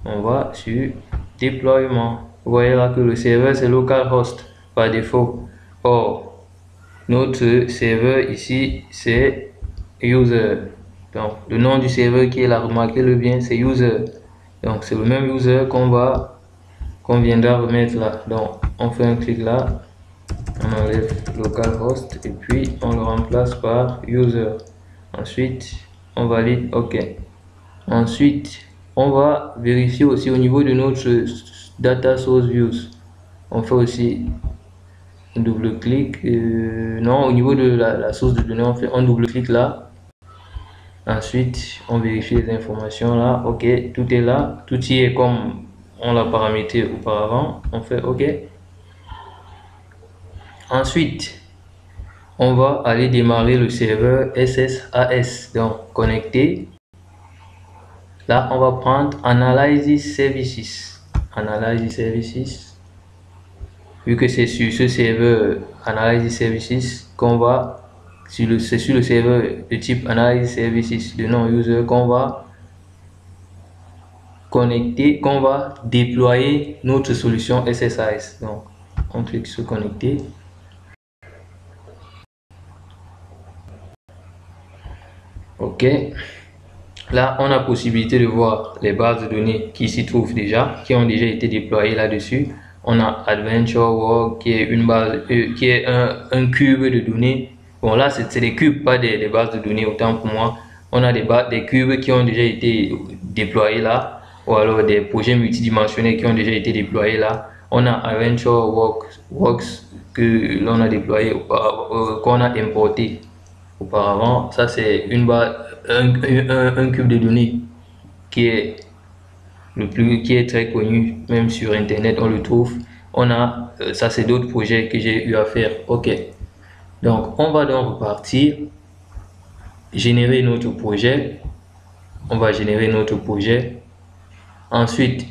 on va sur déploiement. Vous voyez là que le serveur c'est localhost par défaut. Or, notre serveur ici c'est user. Donc, le nom du serveur qui est là, remarquez-le bien, c'est user. Donc, c'est le même user qu'on viendra remettre là. Donc, on fait un clic là, on enlève localhost et puis on le remplace par user. Ensuite, on valide OK. Ensuite, on va vérifier aussi au niveau de notre data source views. On fait aussi un double clic. Non, au niveau de la source de données, on fait un double clic là. Ensuite, on vérifie les informations là. OK, tout est là. Tout y est comme on l'a paramétré auparavant. On fait OK. Ensuite, on va aller démarrer le serveur SSAS. Donc, connecter. Là, on va prendre Analysis Services. Analysis Services. Vu que c'est sur ce serveur Analysis Services qu'on va, c'est sur le serveur de type Analysis Services de nom user qu'on va connecter, qu'on va déployer notre solution SSAS. Donc, on clique sur connecter. OK. Là, on a possibilité de voir les bases de données qui s'y trouvent déjà, qui ont déjà été déployées là-dessus. On a Adventure World qui est une base, qui est un cube de données. Bon, là, c'est des cubes, pas des bases de données, autant pour moi. On a des cubes qui ont déjà été déployés là, ou alors des projets multidimensionnels qui ont déjà été déployés là. On a Adventure Works que l'on a déployé, qu'on a importé auparavant. Ça, c'est une base, un cube de données qui est qui est très connu, même sur Internet, on le trouve. On a, ça, c'est d'autres projets que j'ai eu à faire. OK. Donc, on va donc repartir, générer notre projet. On va générer notre projet. Ensuite,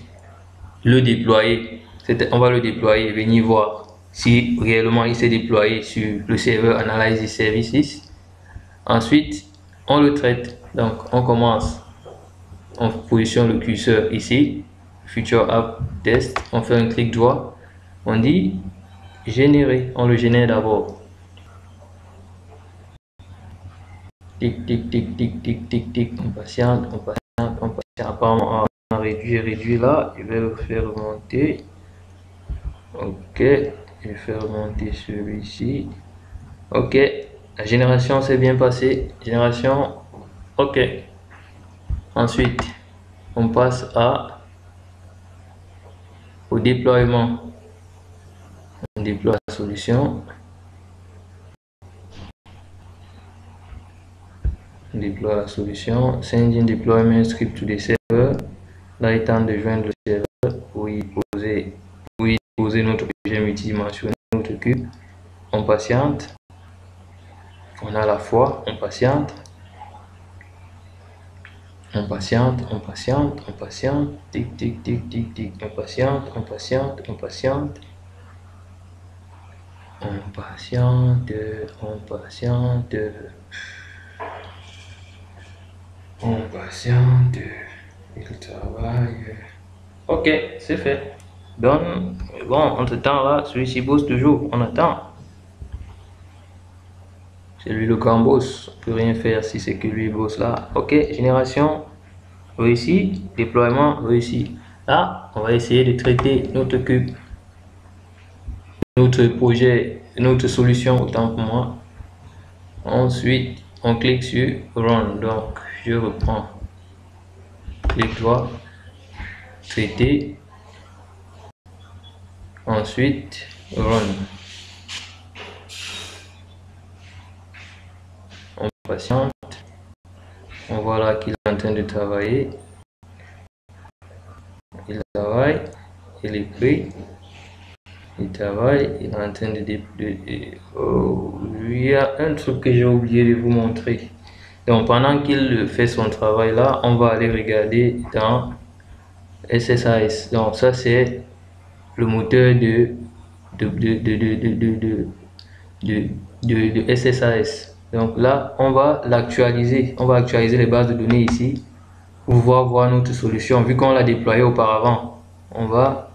le déployer. On va le déployer, venir voir si réellement il s'est déployé sur le serveur Analysis Services. Ensuite, on le traite. Donc, on commence, on positionne le curseur ici, Future App Test, on fait un clic droit, on dit générer, on le génère d'abord. Tic, tic, tic, tic, tic, tic, tic, on patiente, on patiente, on patiente. Apparemment, on a réduit là, je vais le faire remonter. OK, je vais faire remonter celui-ci. OK, la génération s'est bien passée. Génération, OK. Ensuite, on passe au déploiement. On déploie la solution. On déploie la solution. Sending deployment script to the server. Là, il est temps de joindre le serveur pour y poser notre projet multidimensionnel, notre cube. On patiente. On a la foi, on patiente. On patiente, on patiente, on patiente. Tic, tic, tic, tic, tic. On patiente, on patiente, on patiente. On patiente, on patiente. On patiente. Il travaille. OK, c'est fait. Bon, entre-temps, là, celui-ci bosse toujours. On attend. C'est lui le grand boss. On peut rien faire si c'est que lui bosse là. OK, génération réussi. Déploiement réussi. Là, on va essayer de traiter notre cube, notre projet, notre solution, autant pour moi. Ensuite, on clique sur Run. Donc, je reprends. Clic droit. Traiter. Ensuite, Run. On patiente. On voit là qu'il est en train de travailler. Il travaille. Il est pris. Il travaille. Il est en train de oh, il y a un truc que j'ai oublié de vous montrer. Donc, pendant qu'il fait son travail là, on va aller regarder dans SSIS. Donc, ça, c'est le moteur de SSIS. Donc là, on va l'actualiser. On va actualiser les bases de données ici pour pouvoir voir notre solution. Vu qu'on l'a déployé auparavant, on va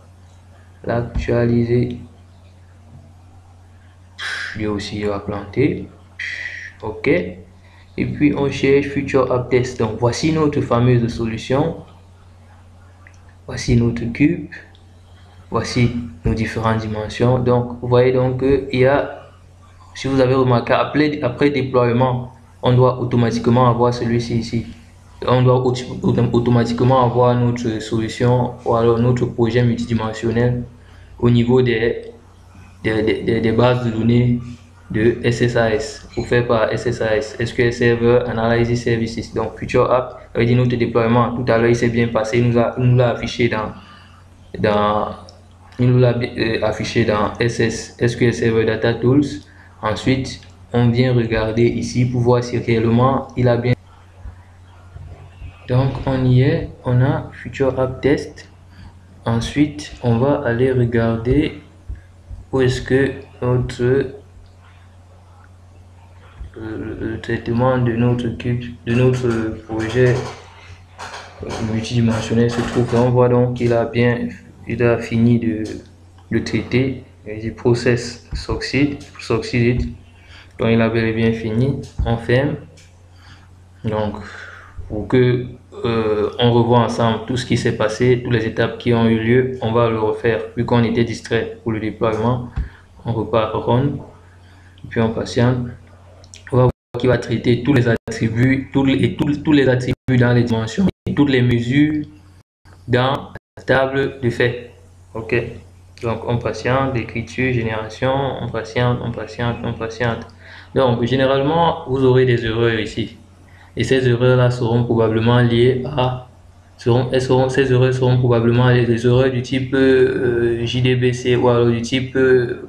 l'actualiser. Lui aussi, il va planter. OK. Et puis, on cherche Future App Test. Donc, voici notre fameuse solution. Voici notre cube. Voici nos différentes dimensions. Donc, vous voyez donc qu'il y a, si vous avez remarqué, après déploiement, on doit automatiquement avoir celui-ci ici. On doit automatiquement avoir notre solution ou alors notre projet multidimensionnel au niveau des bases de données de SSIS, pour faire par SSIS, SQL Server Analysis Services. Donc, Future App, ça veut dire notre déploiement. Tout à l'heure, il s'est bien passé, il nous l'a affiché dans SQL Server Data Tools. Ensuite, on vient regarder ici pour voir si réellement il a bien. Donc, on y est, on a Future App Test. Ensuite, on va aller regarder où est-ce que notre le traitement de notre cube, de notre projet multidimensionnel se trouve. On voit donc qu'il a fini de traiter du process succeeded. Donc il avait bien fini. On ferme. Donc pour que on revoit ensemble tout ce qui s'est passé, toutes les étapes qui ont eu lieu, on va le refaire. Vu qu'on était distrait pour le déploiement, on repart run, puis on patiente. On va voir qu'il va traiter tous les attributs, tous les attributs dans les dimensions et toutes les mesures dans la table de fait. OK. Donc on patiente, l'écriture, génération, on patiente, on patiente, on patiente. Donc, généralement, vous aurez des erreurs ici. Et ces erreurs-là seront probablement liées à... ces erreurs seront probablement des erreurs du type JDBC ou alors du type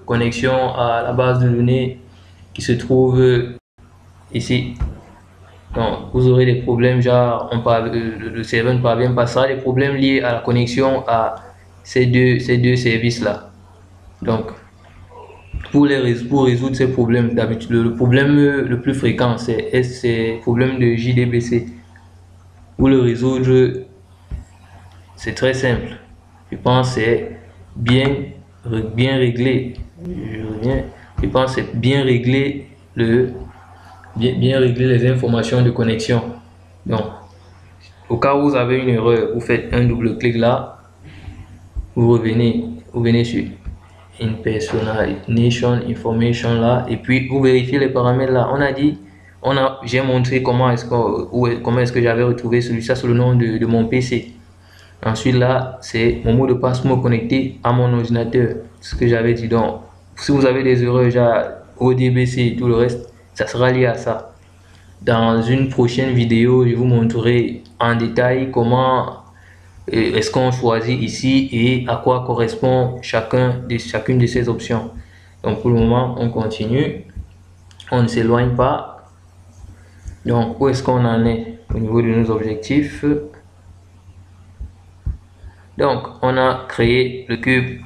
connexion à la base de données qui se trouve ici. Donc, vous aurez des problèmes, genre le serveur ne parvient pas, ça, des problèmes liés à la connexion à ces deux services-là. Donc, pour résoudre ces problèmes, d'habitude, le problème le plus fréquent, c'est le problème de JDBC. Pour le résoudre, c'est très simple. Je pense que c'est bien réglé. Je pense que c'est bien régler bien régler les informations de connexion. Donc, au cas où vous avez une erreur, vous faites un double clic là, vous revenez sur Impersonation Information là, et puis vous vérifiez les paramètres là. J'ai montré comment est-ce que j'avais retrouvé celui-là sous le nom de mon PC. Ensuite là, c'est mon mot de passe pour me connecter à mon ordinateur. Ce que j'avais dit. Donc, si vous avez des erreurs, genre ODBC et tout le reste, ça sera lié à ça. Dans une prochaine vidéo, je vous montrerai en détail comment est-ce qu'on choisit ici et à quoi correspond chacune de ces options. Donc pour le moment, on continue. On ne s'éloigne pas. Donc où est-ce qu'on en est au niveau de nos objectifs? Donc on a créé le cube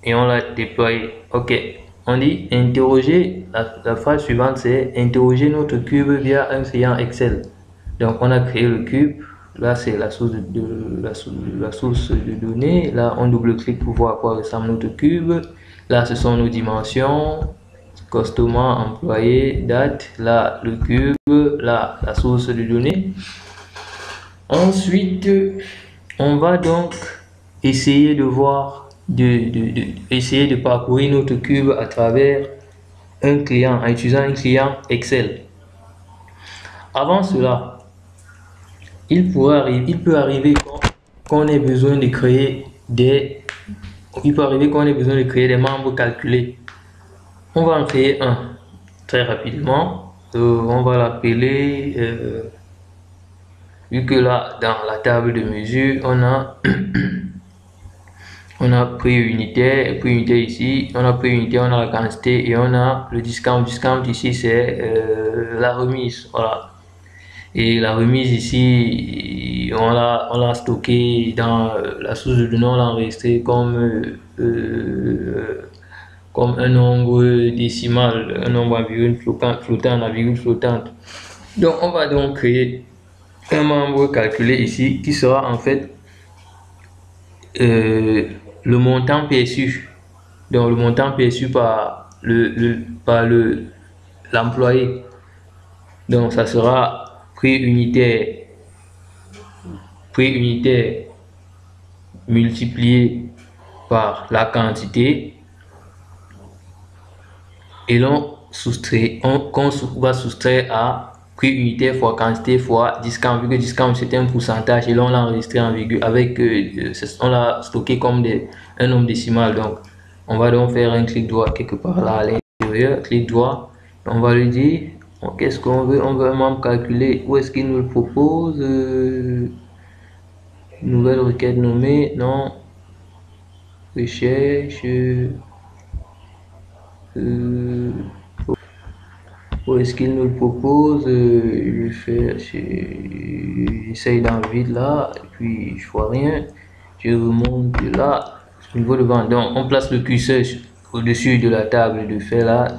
et on l'a déployé. Ok. On dit interroger, la phrase suivante c'est interroger notre cube via un client Excel. Donc on a créé le cube, là c'est la source de données, là on double-clique pour voir à quoi ressemble notre cube, là ce sont nos dimensions, customer, employé, date, là le cube, là la source de données. Ensuite on va donc essayer de voir essayer de parcourir notre cube à travers un client, en utilisant un client Excel. Avant cela, il peut arriver qu'on ait besoin de créer des membres calculés. On va en créer un très rapidement. On va l'appeler, vu que là dans la table de mesure on a prix unitaire, ici, on a prix unitaire, on a la quantité et on a le discount. Discount ici c'est la remise, voilà. Et la remise ici, on l'a stocké dans la source de données, on l'a enregistré comme un nombre décimal, un nombre à virgule flottant, à virgule flottante. Donc on va donc créer un membre calculé ici qui sera en fait le montant perçu. Donc le montant perçu par l'employé. Donc ça sera prix unitaire multiplié par la quantité et l'on va soustraire à prix unitaire fois quantité fois discount, vu que discount c'était un pourcentage et l'on l'a enregistré en virgule avec on l'a stocké comme un nombre décimal. Donc on va donc faire un clic droit quelque part là à l'intérieur, clic droit, on va lui dire qu'est-ce qu'on veut. On veut un membre calculé. Où est-ce qu'il nous le propose? Nouvelle requête nommée, non, recherche, où est-ce qu'il nous le propose? J'essaye dans le vide là, et puis je vois rien. Je remonte là, au niveau de vente. Donc on place le curseur au-dessus de la table de fait là,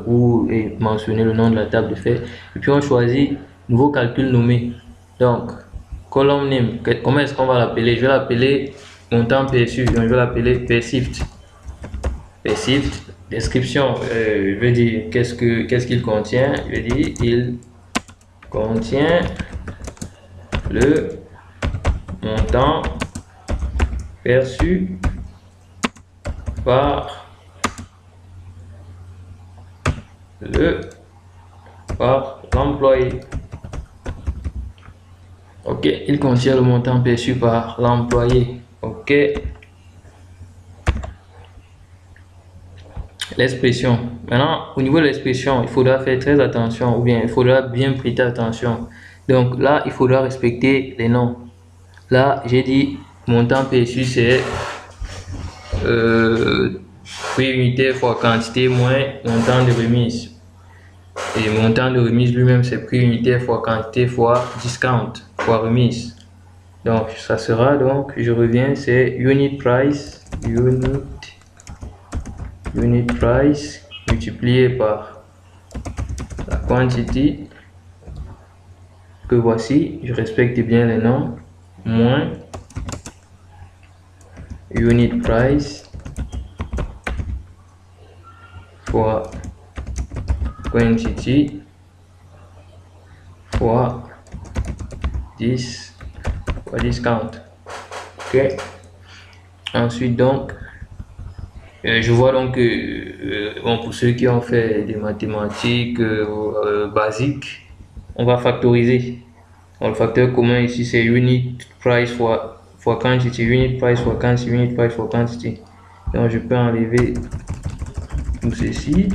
où est mentionné le nom de la table de fait, et puis on choisit nouveau calcul nommé. Donc column name, comment est-ce qu'on va l'appeler? Je vais l'appeler montant perçu, donc je vais l'appeler perceived. Description, je vais dire qu'est-ce qu'il contient. Je vais dire il contient le montant perçu par l'employé. Ok, il contient le montant perçu par l'employé. Ok. l'expression. Maintenant, au niveau de l'expression, il faudra faire très attention, ou bien il faudra bien prêter attention. Donc là, il faudra respecter les noms. Là, j'ai dit montant perçu, c'est prix unitaire fois quantité moins montant de remise. Et montant de remise lui-même, c'est prix unitaire fois quantité fois discount fois remise. Donc, ça sera donc, je reviens, c'est unit price multiplié par la quantité que voici, je respecte bien les noms, moins unit price fois quantity fois 10 fois discount. Ok. Ensuite donc, je vois donc que bon, pour ceux qui ont fait des mathématiques basiques, on va factoriser. Donc, le facteur commun ici c'est unit price fois quantity, unit price fois quantity, unit price fois quantity. Donc je peux enlever tout ceci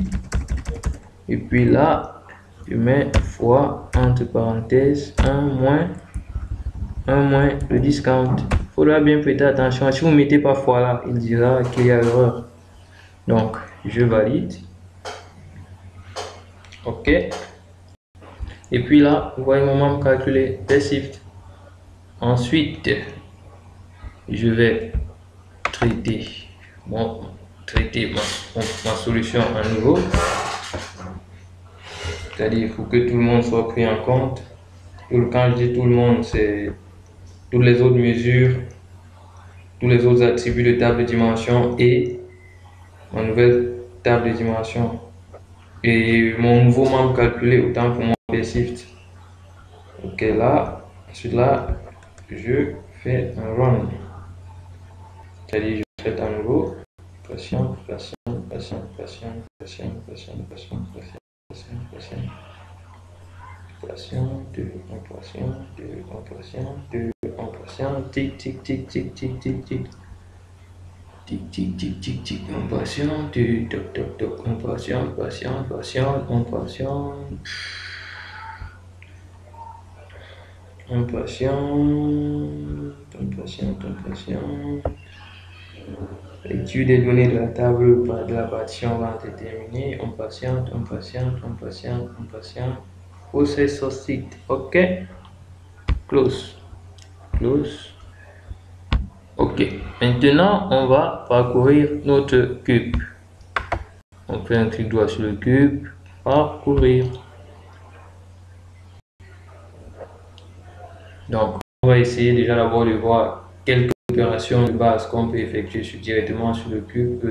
et puis là je mets fois entre parenthèses 1 moins le discount. Il faudra bien prêter attention. Si vous ne mettez pas fois là, il dira qu'il y a erreur. Donc je valide. Ok. Et puis là, vous voyez mon membre calculé perceived. Ensuite, je vais traiter ma solution à nouveau. C'est-à-dire il faut que tout le monde soit pris en compte. Quand je dis tout le monde, c'est toutes les autres mesures, tous les autres attributs de table de dimension et ma nouvelle table de dimension. Et mon nouveau membre calculé autant pour mon perceived. Ok, là, ensuite là, je fais un run. C'est-à-dire je traite à nouveau. Patient. Tic, tic, tic, tic, tic, tic, tic. Tic, tic, tic, tic, tic, on patiente, toc, toc, toc, on patiente. L'étude des données de la table de la partition va être terminée. On patiente. Process succeed. OK. Close. OK. Maintenant, on va parcourir notre cube. On fait un clic droit sur le cube. Parcourir. Donc, on va essayer déjà d'abord de voir quelques opérations de base qu'on peut effectuer directement sur le cube.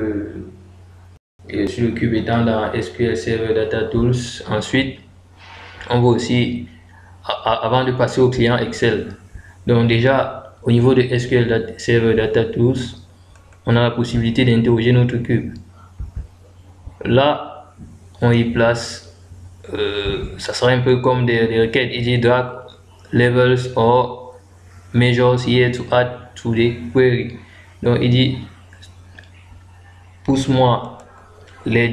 Et sur le cube étant dans SQL Server Data Tools. Ensuite, on va aussi, avant de passer au client Excel, donc déjà au niveau de SQL Server Data Tools, on a la possibilité d'interroger notre cube. Là, on y place, ça sera un peu comme des requêtes, il dit drag levels or measures here to add to the query. Donc il dit pousse-moi les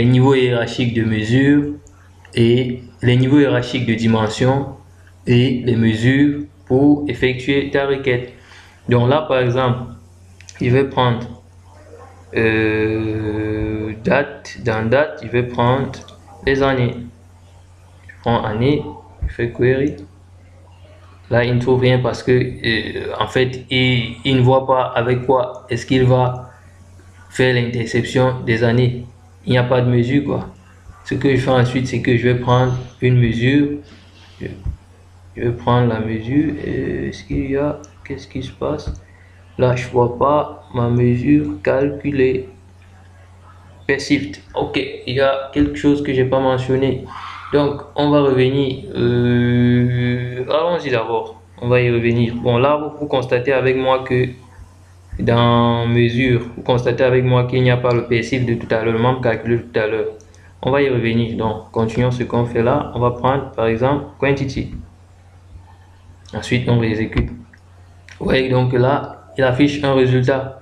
niveaux hiérarchiques de mesure et les niveaux hiérarchiques de dimension et les mesures pour effectuer ta requête. Donc là par exemple, je vais prendre date, dans date, je vais prendre les années. Je prends année, je fais query. Là, il ne trouve rien parce que en fait, il ne voit pas avec quoi est-ce qu'il va faire l'interception des années. Il n'y a pas de mesure quoi. Ce que je fais ensuite, c'est que je vais prendre une mesure. Je vais prendre la mesure. Est-ce qu'il y a, qu'est-ce qui se passe? Là, je vois pas ma mesure calculée. Perceived. Ok, il y a quelque chose que j'ai pas mentionné. Donc, on va revenir. Allons-y d'abord. On va y revenir. Bon, là, vous constatez avec moi que dans mesure, vous constatez avec moi qu'il n'y a pas le perceived de tout à l'heure, le membre calculé tout à l'heure. On va y revenir. Donc, continuons ce qu'on fait là. On va prendre par exemple quantity. Ensuite, on exécute. Vous voyez donc là, il affiche un résultat.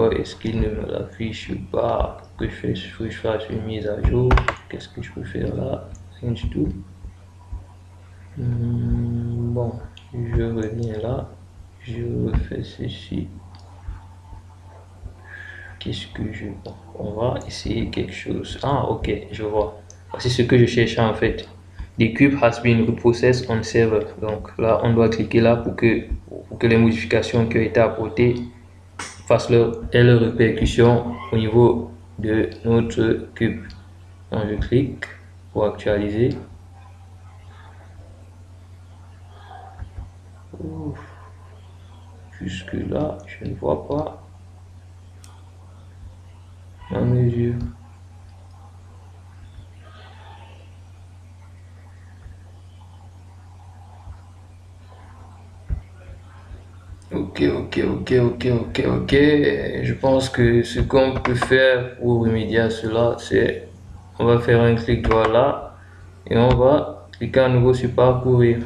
pourquoi est-ce qu'il ne me l'affiche pas? Que je fasse une mise à jour. Qu'est-ce que je peux faire là? Rien du tout. Bon, je reviens là, je refais ceci. Qu'est-ce que je... On va essayer quelque chose. Ah, ok, je vois. Voici ce que je cherchais en fait. The cube has been reprocessed on server. Donc là, on doit cliquer là pour que les modifications qui ont été apportées aient leur répercussion au niveau de notre cube. Donc je clique pour actualiser. Jusque là, je ne vois pas ma mesure. Ok. Je pense que ce qu'on peut faire pour remédier à cela, c'est on va faire un clic droit là et on va cliquer à nouveau sur parcourir.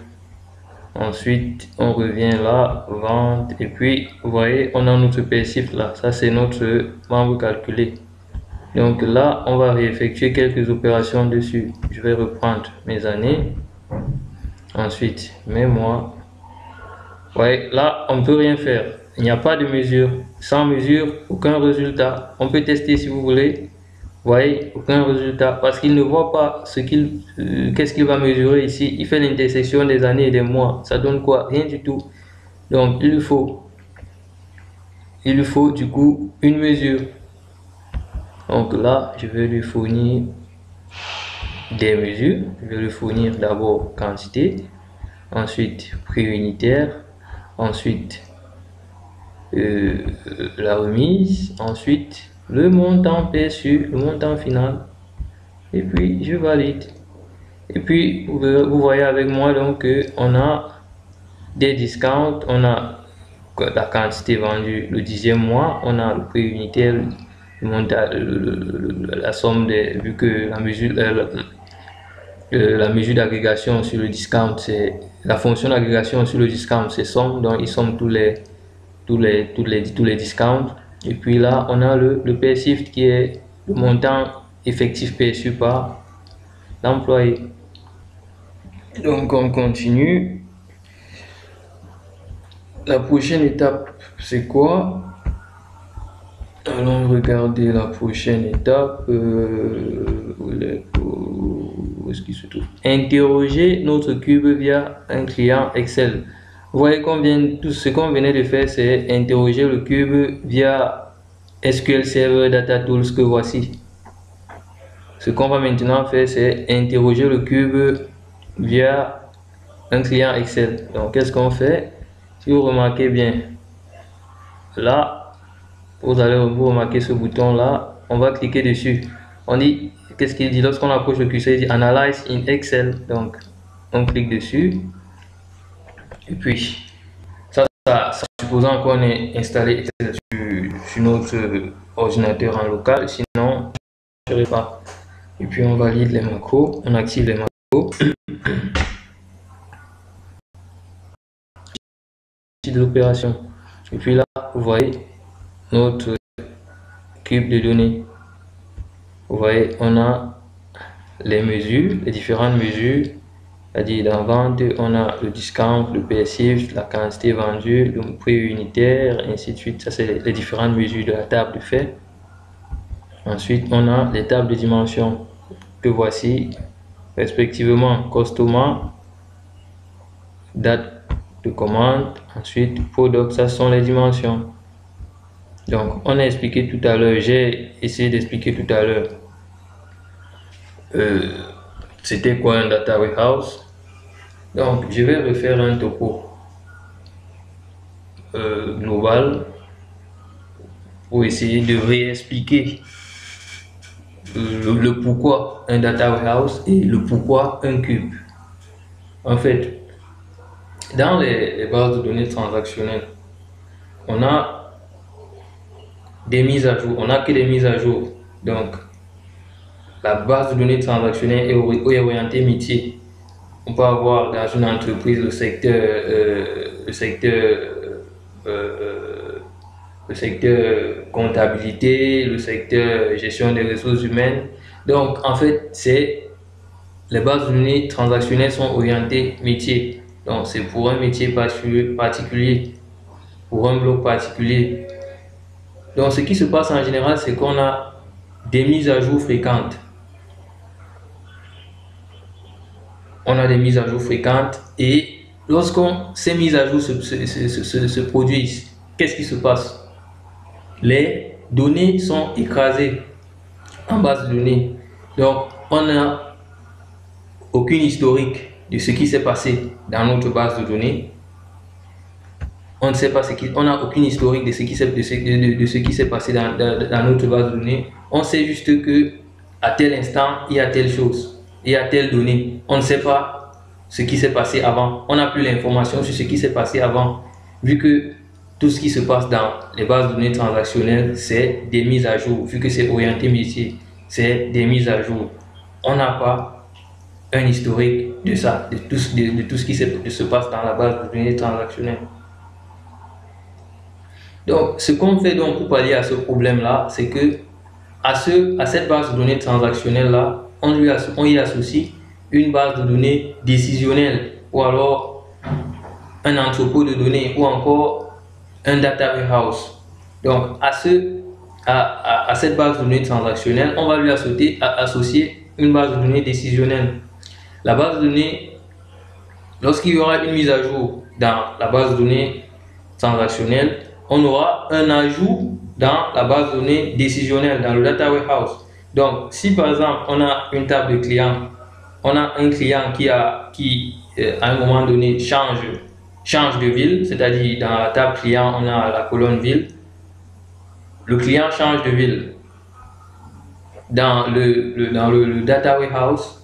Ensuite, on revient là, vente, et puis vous voyez, on a notre passif là. Ça, c'est notre membre calculé. Donc là, on va réeffectuer quelques opérations dessus. Je vais reprendre mes années. Ensuite, mes mois. Ouais, là, on ne peut rien faire. Il n'y a pas de mesure. Sans mesure, aucun résultat. On peut tester si vous voulez. Vous voyez, aucun résultat. Parce qu'il ne voit pas qu'est-ce qu'il va mesurer ici. Il fait l'intersection des années et des mois. Ça donne quoi? Rien du tout. Donc, il lui faut du coup une mesure. Donc là, je vais lui fournir des mesures. Je vais lui fournir d'abord quantité. Ensuite, prix unitaire. Ensuite, la remise, ensuite le montant perçu, le montant final, et puis je valide. Et puis vous voyez avec moi donc on a des discounts, on a la quantité vendue le 10e mois, on a le prix unitaire, le montant, la somme des, vu que la mesure d'agrégation sur le discount, c'est la fonction d'agrégation sur le discount, c'est somme, donc ils somment tous les discounts. Et puis là, on a le PSIF qui est le montant effectif perçu par l'employé. Donc, on continue. La prochaine étape, c'est quoi? Allons regarder la prochaine étape. Où est-ce qu'il se trouve? Interroger notre cube via un client Excel. Vous voyez tout ce qu'on venait de faire, c'est interroger le cube via SQL Server Data Tools que voici. Ce qu'on va maintenant faire, c'est interroger le cube via un client Excel. Donc, qu'est-ce qu'on fait? Si vous remarquez bien, là, vous allez vous remarquer ce bouton là, on va cliquer dessus. On dit, qu'est-ce qu'il dit lorsqu'on approche le curseur? Il dit Analyze in Excel. Donc, on clique dessus. Et puis, ça supposant qu'on est installé Excel sur notre ordinateur en local, sinon, je ne serai pas. Et puis, on valide les macros, on active les macros. De l'opération. Et puis là, vous voyez notre cube de données. Vous voyez, on a les mesures, les différentes mesures. C'est-à-dire dans vente, on a le discount, le PSIF, la quantité vendue, le prix unitaire, ainsi de suite. Ça, c'est les différentes mesures de la table de fait. Ensuite, on a les tables de dimensions que voici, respectivement customer, date de commande, ensuite product. Ça sont les dimensions. Donc, on a expliqué tout à l'heure, j'ai essayé d'expliquer tout à l'heure. C'était quoi un data warehouse? Donc, je vais refaire un topo global pour essayer de réexpliquer le pourquoi un data warehouse et le pourquoi un cube. En fait, dans les bases de données transactionnelles, on a des mises à jour, on n'a que des mises à jour. Donc, la base de données transactionnelle est orientée métier. On peut avoir dans une entreprise le secteur le secteur comptabilité, le secteur gestion des ressources humaines. Donc, en fait, les bases de données transactionnelles sont orientées métier. Donc, c'est pour un métier particulier, pour un bloc particulier. Donc, ce qui se passe en général, c'est qu'on a des mises à jour fréquentes. On a des mises à jour fréquentes et ces mises à jour se produisent, qu'est-ce qui se passe? Les données sont écrasées en base de données. Donc, on n'a aucune historique de ce qui s'est passé dans notre base de données. On ne sait pas on n'a aucune historique de ce qui s'est passé dans notre base de données. On sait juste que à tel instant, il y a telle chose, il y a telle donnée. On ne sait pas ce qui s'est passé avant. On n'a plus l'information sur ce qui s'est passé avant, vu que tout ce qui se passe dans les bases de données transactionnelles, c'est des mises à jour. Vu que c'est orienté métier, c'est des mises à jour. On n'a pas un historique de ça, de tout ce qui se passe dans la base de données transactionnelle. Donc, ce qu'on fait donc pour pallier à ce problème-là, c'est que à cette base de données transactionnelle-là, on y associe une base de données décisionnelle ou alors un entrepôt de données ou encore un data warehouse. Donc, à cette base de données transactionnelle, on va lui associer une base de données décisionnelle. La base de données, lorsqu'il y aura une mise à jour dans la base de données transactionnelle, on aura un ajout dans la base de données décisionnelle, dans le data warehouse. Donc, si par exemple, on a une table de clients, on a un client qui à un moment donné change de ville, c'est-à-dire dans la table client, on a la colonne ville, le client change de ville. Dans le data warehouse,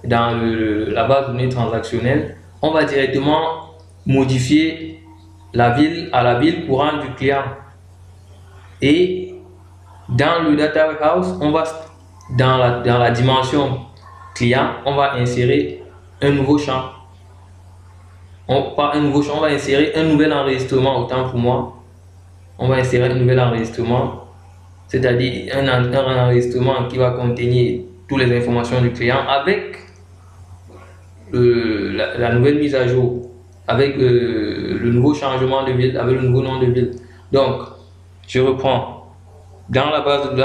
dans la base de données transactionnelle, on va directement modifier la ville à la ville courante du client. Et dans le data warehouse, on va dans la dimension client, on va insérer un nouveau champ. Pas un nouveau champ, on va insérer un nouvel enregistrement, autant pour moi. On va insérer un nouvel enregistrement, c'est-à-dire un enregistrement qui va contenir toutes les informations du client avec la nouvelle mise à jour, avec le nouveau changement de ville, avec le nouveau nom de ville. Donc, je reprends. Dans les bases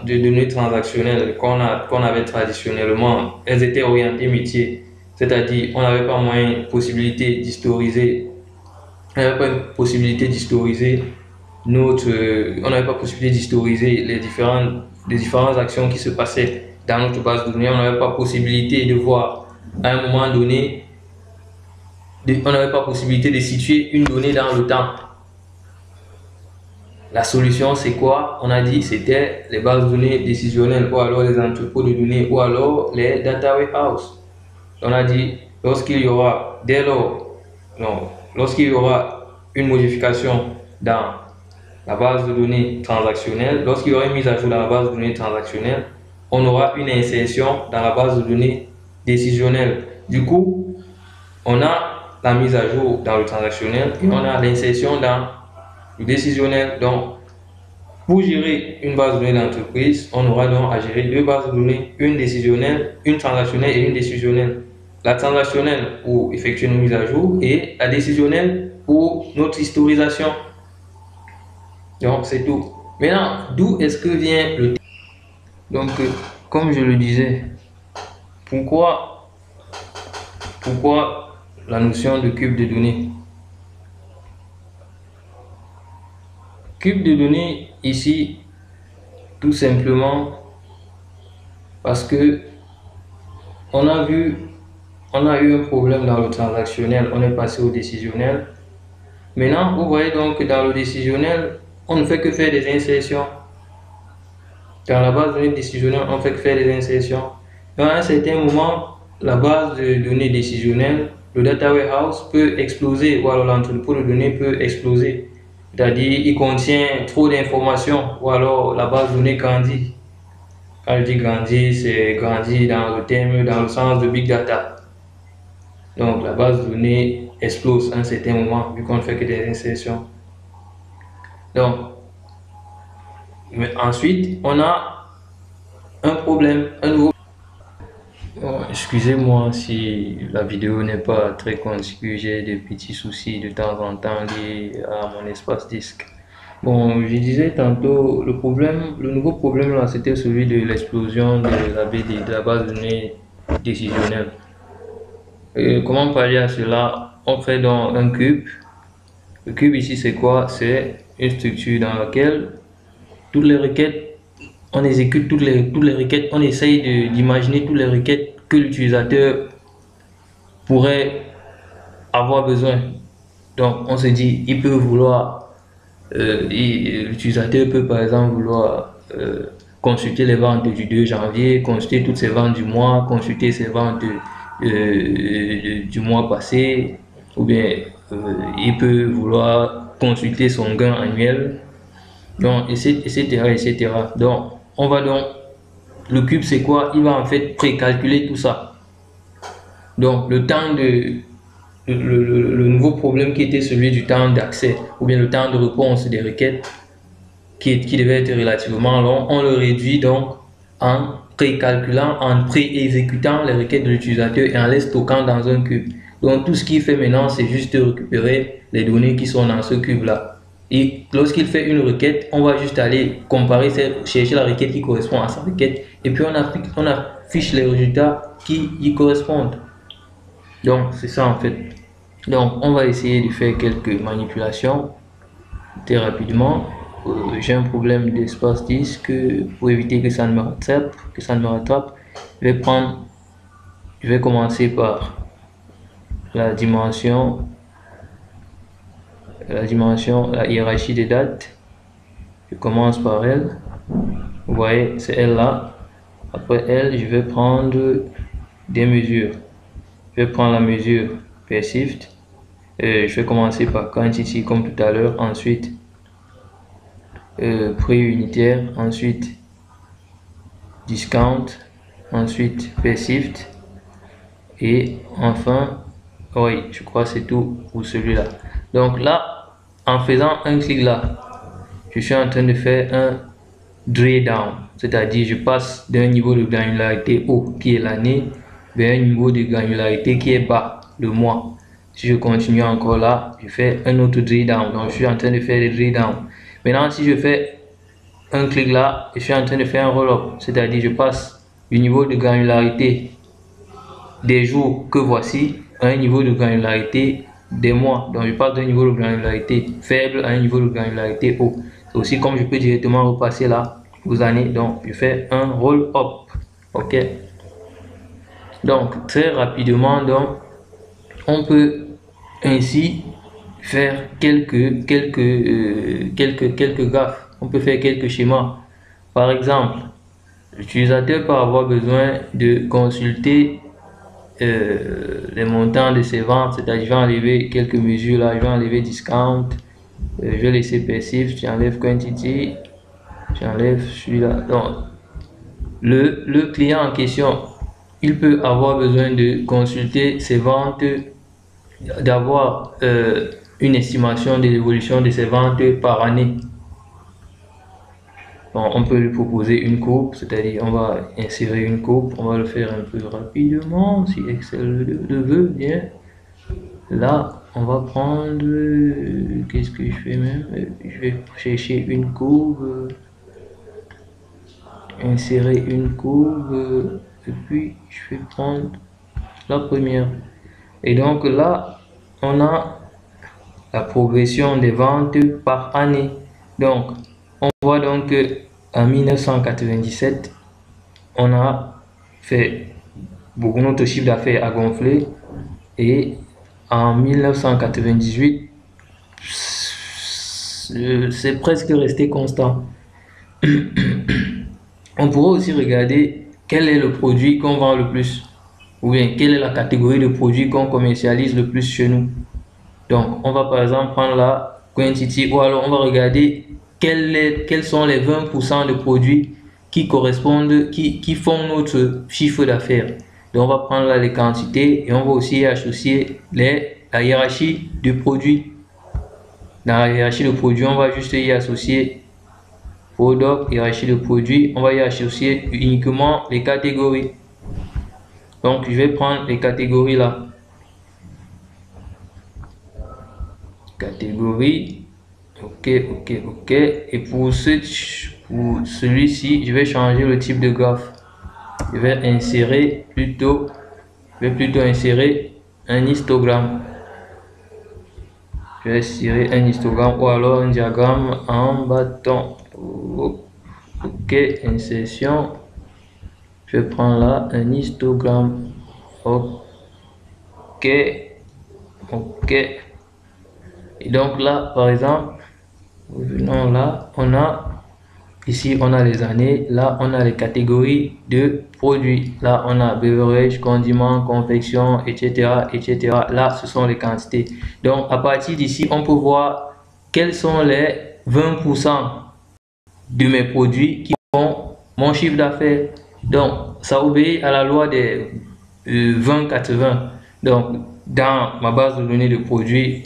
de données transactionnelles qu'on avait traditionnellement, elles étaient orientées métier, c'est-à-dire on n'avait pas possibilité d'historiser, on n'avait pas une possibilité d'historiser on n'avait pas possibilité d'historiser les différentes actions qui se passaient dans notre base de données. On n'avait pas possibilité de voir à un moment donné, on n'avait pas possibilité de situer une donnée dans le temps. La solution, c'est quoi? On a dit c'était les bases de données décisionnelles ou alors les entrepôts de données ou alors les data warehouse. On a dit lorsqu'il y aura une modification dans la base de données transactionnelle, lorsqu'il y aura une mise à jour dans la base de données transactionnelle, on aura une insertion dans la base de données décisionnelle. Du coup, on a la mise à jour dans le transactionnel et on a l'insertion dans le décisionnel. Donc, pour gérer une base de données d'entreprise, on aura donc à gérer deux bases de données, une décisionnelle, une transactionnelle et une décisionnelle. La transactionnelle pour effectuer nos mises à jour et la décisionnelle pour notre historisation. Donc, c'est tout. Maintenant, d'où est-ce que vient le... Donc, comme je le disais, pourquoi la notion de cube de données? Cube de données ici, tout simplement parce que on a eu un problème dans le transactionnel, on est passé au décisionnel. Maintenant, vous voyez donc que dans le décisionnel, on ne fait que faire des insertions. Dans la base de données décisionnelle, on fait que faire des insertions. Et à un certain moment, la base de données décisionnelle, le data warehouse peut exploser, ou alors l'entrepôt de données peut exploser. C'est-à-dire, il contient trop d'informations, ou alors la base de données grandit. Quand je dis grandit, c'est grandit dans le sens de big data. Donc, la base de données explose à un certain moment, vu qu'on ne fait que des insertions. Donc, mais ensuite, on a un problème, un nouveau. Bon, excusez-moi si la vidéo n'est pas très conçue, j'ai des petits soucis de temps en temps liés à mon espace disque. Bon, je disais tantôt, le nouveau problème là, c'était celui de l'explosion de la BD, de la base de données décisionnelle. Comment pallier à cela? On fait dans un cube. Le cube ici, c'est quoi? C'est une structure dans laquelle toutes les requêtes, on exécute toutes les requêtes, on essaye d'imaginer toutes les requêtes que l'utilisateur pourrait avoir besoin. Donc, on se dit, il peut vouloir, l'utilisateur peut par exemple vouloir consulter les ventes du 2 janvier, consulter toutes ses ventes du mois, consulter ses ventes du mois passé, ou bien il peut vouloir consulter son gain annuel, donc, etc., etc. Donc, on va donc, le cube c'est quoi? Il va en fait précalculer tout ça. Donc, le temps de, le nouveau problème qui était celui du temps d'accès, ou bien le temps de réponse des requêtes, qui devait être relativement long, on le réduit donc en précalculant, en pré-exécutant les requêtes de l'utilisateur et en les stockant dans un cube. Donc tout ce qu'il fait maintenant, c'est juste récupérer les données qui sont dans ce cube-là. Et lorsqu'il fait une requête, on va juste aller comparer, chercher la requête qui correspond à sa requête, et puis on affiche les résultats qui y correspondent. Donc c'est ça en fait. Donc on va essayer de faire quelques manipulations très rapidement. J'ai un problème d'espace disque. Pour éviter que ça ne me rattrape, je vais commencer par la hiérarchie des dates. Je commence par elle. Vous voyez, c'est elle là. Après elle, je vais prendre des mesures. Je vais prendre la mesure perceived. Je vais commencer par quantity comme tout à l'heure. Ensuite, prix unitaire, ensuite discount, ensuite perceived, et enfin, oui, je crois que c'est tout pour celui-là. Donc là, en faisant un clic là, je suis en train de faire un drill down, c'est-à-dire je passe d'un niveau de granularité haut qui est l'année vers un niveau de granularité qui est bas, le mois. Si je continue encore là, je fais un autre drill down, donc je suis en train de faire des drill down. Maintenant, si je fais un clic là, je suis en train de faire un roll-up, c'est-à-dire je passe du niveau de granularité des jours que voici à un niveau de granularité des mois. Donc je passe d'un niveau de granularité faible à un niveau de granularité haut. C'est aussi comme je peux directement repasser là aux années. Donc je fais un roll-up. Ok. Donc très rapidement, donc on peut ainsi faire quelques gaffes. On peut faire quelques schémas. Par exemple, l'utilisateur peut avoir besoin de consulter les montants de ses ventes, c'est-à-dire je vais enlever quelques mesures là, je vais enlever discount, je vais laisser perceived, j'enlève quantity, j'enlève celui-là. Donc le client en question, il peut avoir besoin de consulter ses ventes, d'avoir une estimation de l'évolution de ses ventes par année. Bon, on peut lui proposer une courbe, c'est-à-dire on va insérer une courbe, on va le faire un peu rapidement si Excel le veut bien. Là, on va prendre, qu'est-ce que je fais même? Je vais chercher une courbe, insérer une courbe, et puis je vais prendre la première. Et donc là, on a la progression des ventes par année. Donc, on voit donc que en 1997, on a fait beaucoup, notre chiffre d'affaires a gonflé, et en 1998, c'est presque resté constant. On pourrait aussi regarder quel est le produit qu'on vend le plus, ou bien quelle est la catégorie de produits qu'on commercialise le plus chez nous. Donc, on va par exemple prendre la quantity, ou alors on va regarder quels sont les 20% de produits qui correspondent, qui font notre chiffre d'affaires. Donc, on va prendre là les quantités et on va aussi associer la hiérarchie du produit. Dans la hiérarchie de produits, on va juste y associer product, hiérarchie de produits, on va y associer uniquement les catégories. Donc, je vais prendre les catégories là. Catégorie. Ok. Et pour celui-ci, je vais changer le type de graphe. Je vais plutôt insérer un histogramme. Je vais insérer un histogramme ou alors un diagramme en bâton. Ok, insertion. Je vais prendre là un histogramme. Ok. Et donc là, par exemple, venons là, ici on a les années, là on a les catégories de produits, là on a beverage, condiments, confection, etc. Là ce sont les quantités. Donc à partir d'ici on peut voir quels sont les 20% de mes produits qui font mon chiffre d'affaires. Donc ça obéit à la loi des 20-80. Donc dans ma base de données de produits,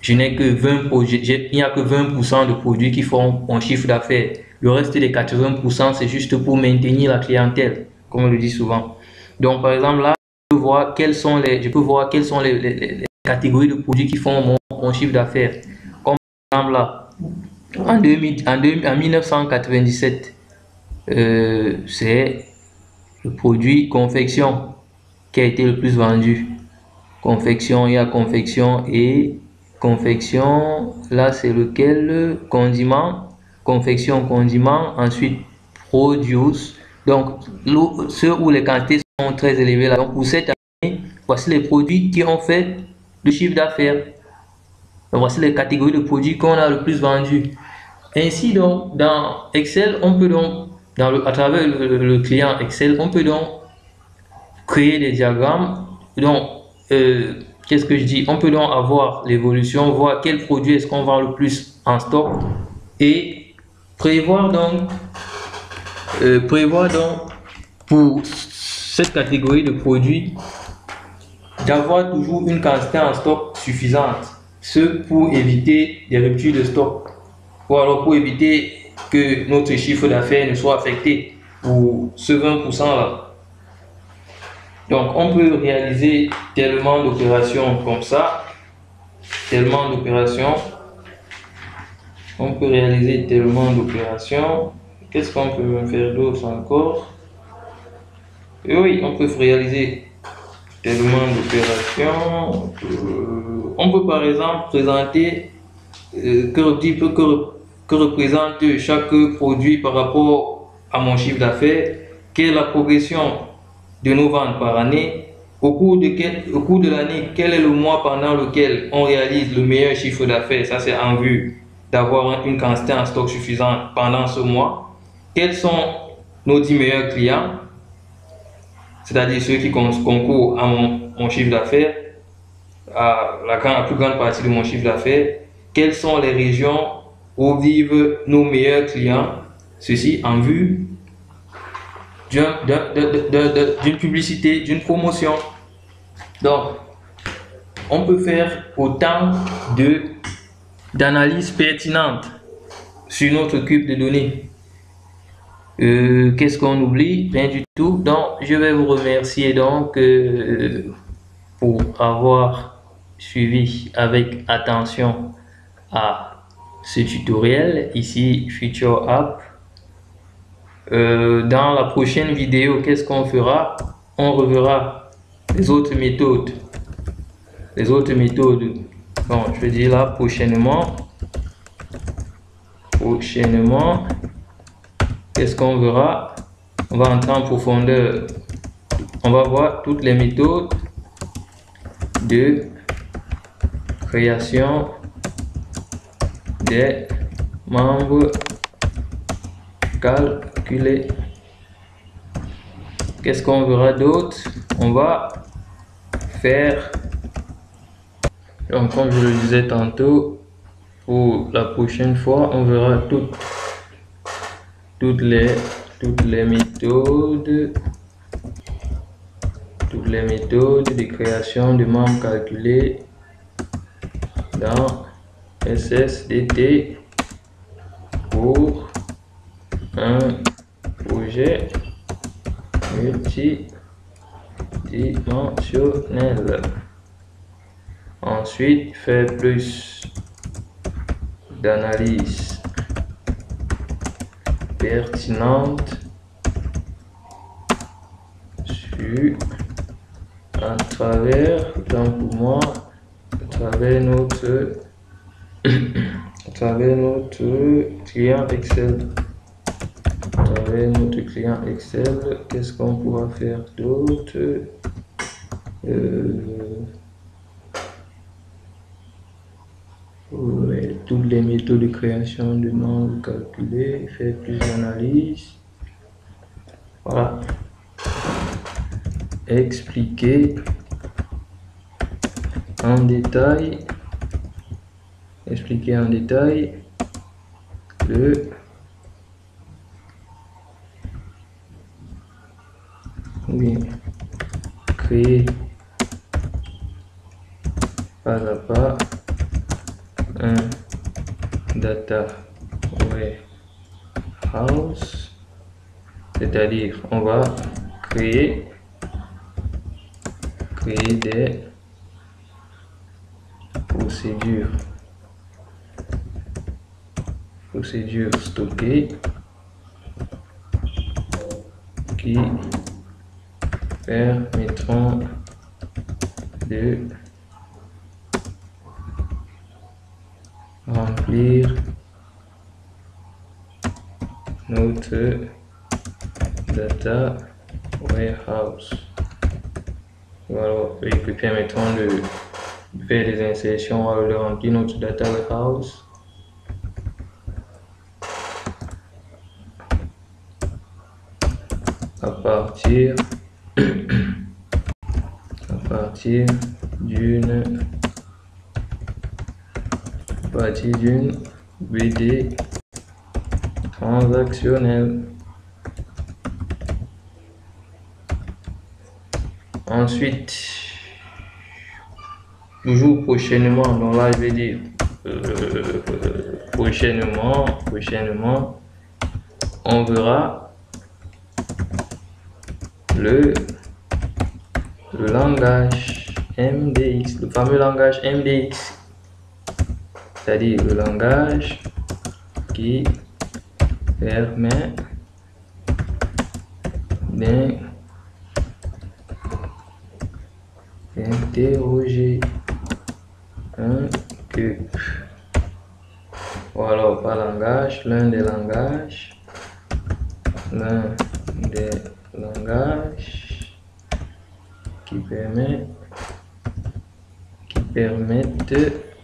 je n'ai que 20 produits, il n'y a que 20% de produits qui font mon chiffre d'affaires. Le reste des 80%, c'est juste pour maintenir la clientèle, comme on le dit souvent. Donc, par exemple, là, je peux voir quelles sont les catégories de produits qui font mon chiffre d'affaires. Comme par exemple, là, en 1997, c'est le produit confection qui a été le plus vendu. Confection, il y a confection et confection, là c'est lequel? Condiment, confection, condiment, ensuite produce. Donc ceux où les quantités sont très élevées là. Donc pour cette année, voici les produits qui ont fait le chiffre d'affaires. Donc voici les catégories de produits qu'on a le plus vendus. Ainsi donc dans Excel, on peut donc à travers le client Excel, on peut donc créer des diagrammes. Donc qu'est-ce que je dis? On peut donc avoir l'évolution, voir quel produit est-ce qu'on vend le plus en stock et prévoir donc pour cette catégorie de produits d'avoir toujours une quantité en stock suffisante, ce pour éviter des ruptures de stock ou alors pour éviter que notre chiffre d'affaires ne soit affecté pour ce 20% là. Donc, on peut réaliser tellement d'opérations comme ça, tellement d'opérations. On peut réaliser tellement d'opérations. Qu'est-ce qu'on peut faire d'autre encore? Et oui, on peut réaliser tellement d'opérations. On peut par exemple présenter que représente chaque produit par rapport à mon chiffre d'affaires, quelle est la progression de nos ventes par année, au cours de l'année, quel est le mois pendant lequel on réalise le meilleur chiffre d'affaires, ça c'est en vue d'avoir une quantité en stock suffisante pendant ce mois, quels sont nos 10 meilleurs clients, c'est-à-dire ceux qui concourent à mon chiffre d'affaires, à la plus grande partie de mon chiffre d'affaires, quelles sont les régions où vivent nos meilleurs clients, ceci en vue d'une publicité, d'une promotion. Donc, on peut faire autant d'analyses pertinentes sur notre cube de données. Qu'est-ce qu'on oublie? Rien du tout. Donc, je vais vous remercier donc pour avoir suivi avec attention à ce tutoriel ici Future App. Dans la prochaine vidéo, qu'est-ce qu'on fera? On reverra les autres méthodes. Bon, je vais dire là prochainement. Qu'est-ce qu'on verra? On va entrer en profondeur. On va voir toutes les méthodes de création des membres calculés. Qu'est-ce qu'on verra d'autre? On va faire, donc comme je le disais tantôt, pour la prochaine fois, on verra toutes les méthodes de création de membres calculés dans SSDT pour un projet multidimensionnel. Ensuite, faire plus d'analyse pertinente à travers, pour moi, à travers notre client Excel. À travers notre client Excel, qu'est-ce qu'on pourra faire d'autre? Toutes les méthodes de création de nombres calculés, faire plus d'analyse. Voilà. Expliquer en détail le créer pas à pas un data warehouse, c'est-à-dire on va créer des procédures stockées qui permettront de remplir notre data warehouse. Voilà, et qui permettront de faire des insertions, de remplir notre data warehouse. À partir d'une BD transactionnelle. Ensuite, toujours prochainement, donc là je vais dire prochainement, on verra le langage MDX, le fameux langage MDX, c'est-à-dire le langage qui permet d'interroger un cube. Voilà, pas langage, l'un des langages qui permettent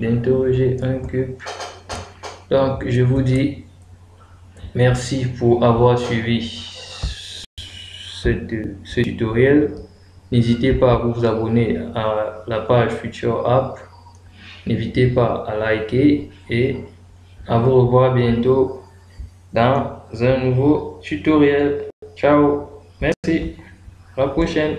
d'interroger un cube. Donc, je vous dis merci pour avoir suivi ce tutoriel. N'hésitez pas à vous abonner à la page Future App. N'hésitez pas à liker et à vous revoir bientôt dans un nouveau tutoriel. Ciao, merci, à la prochaine.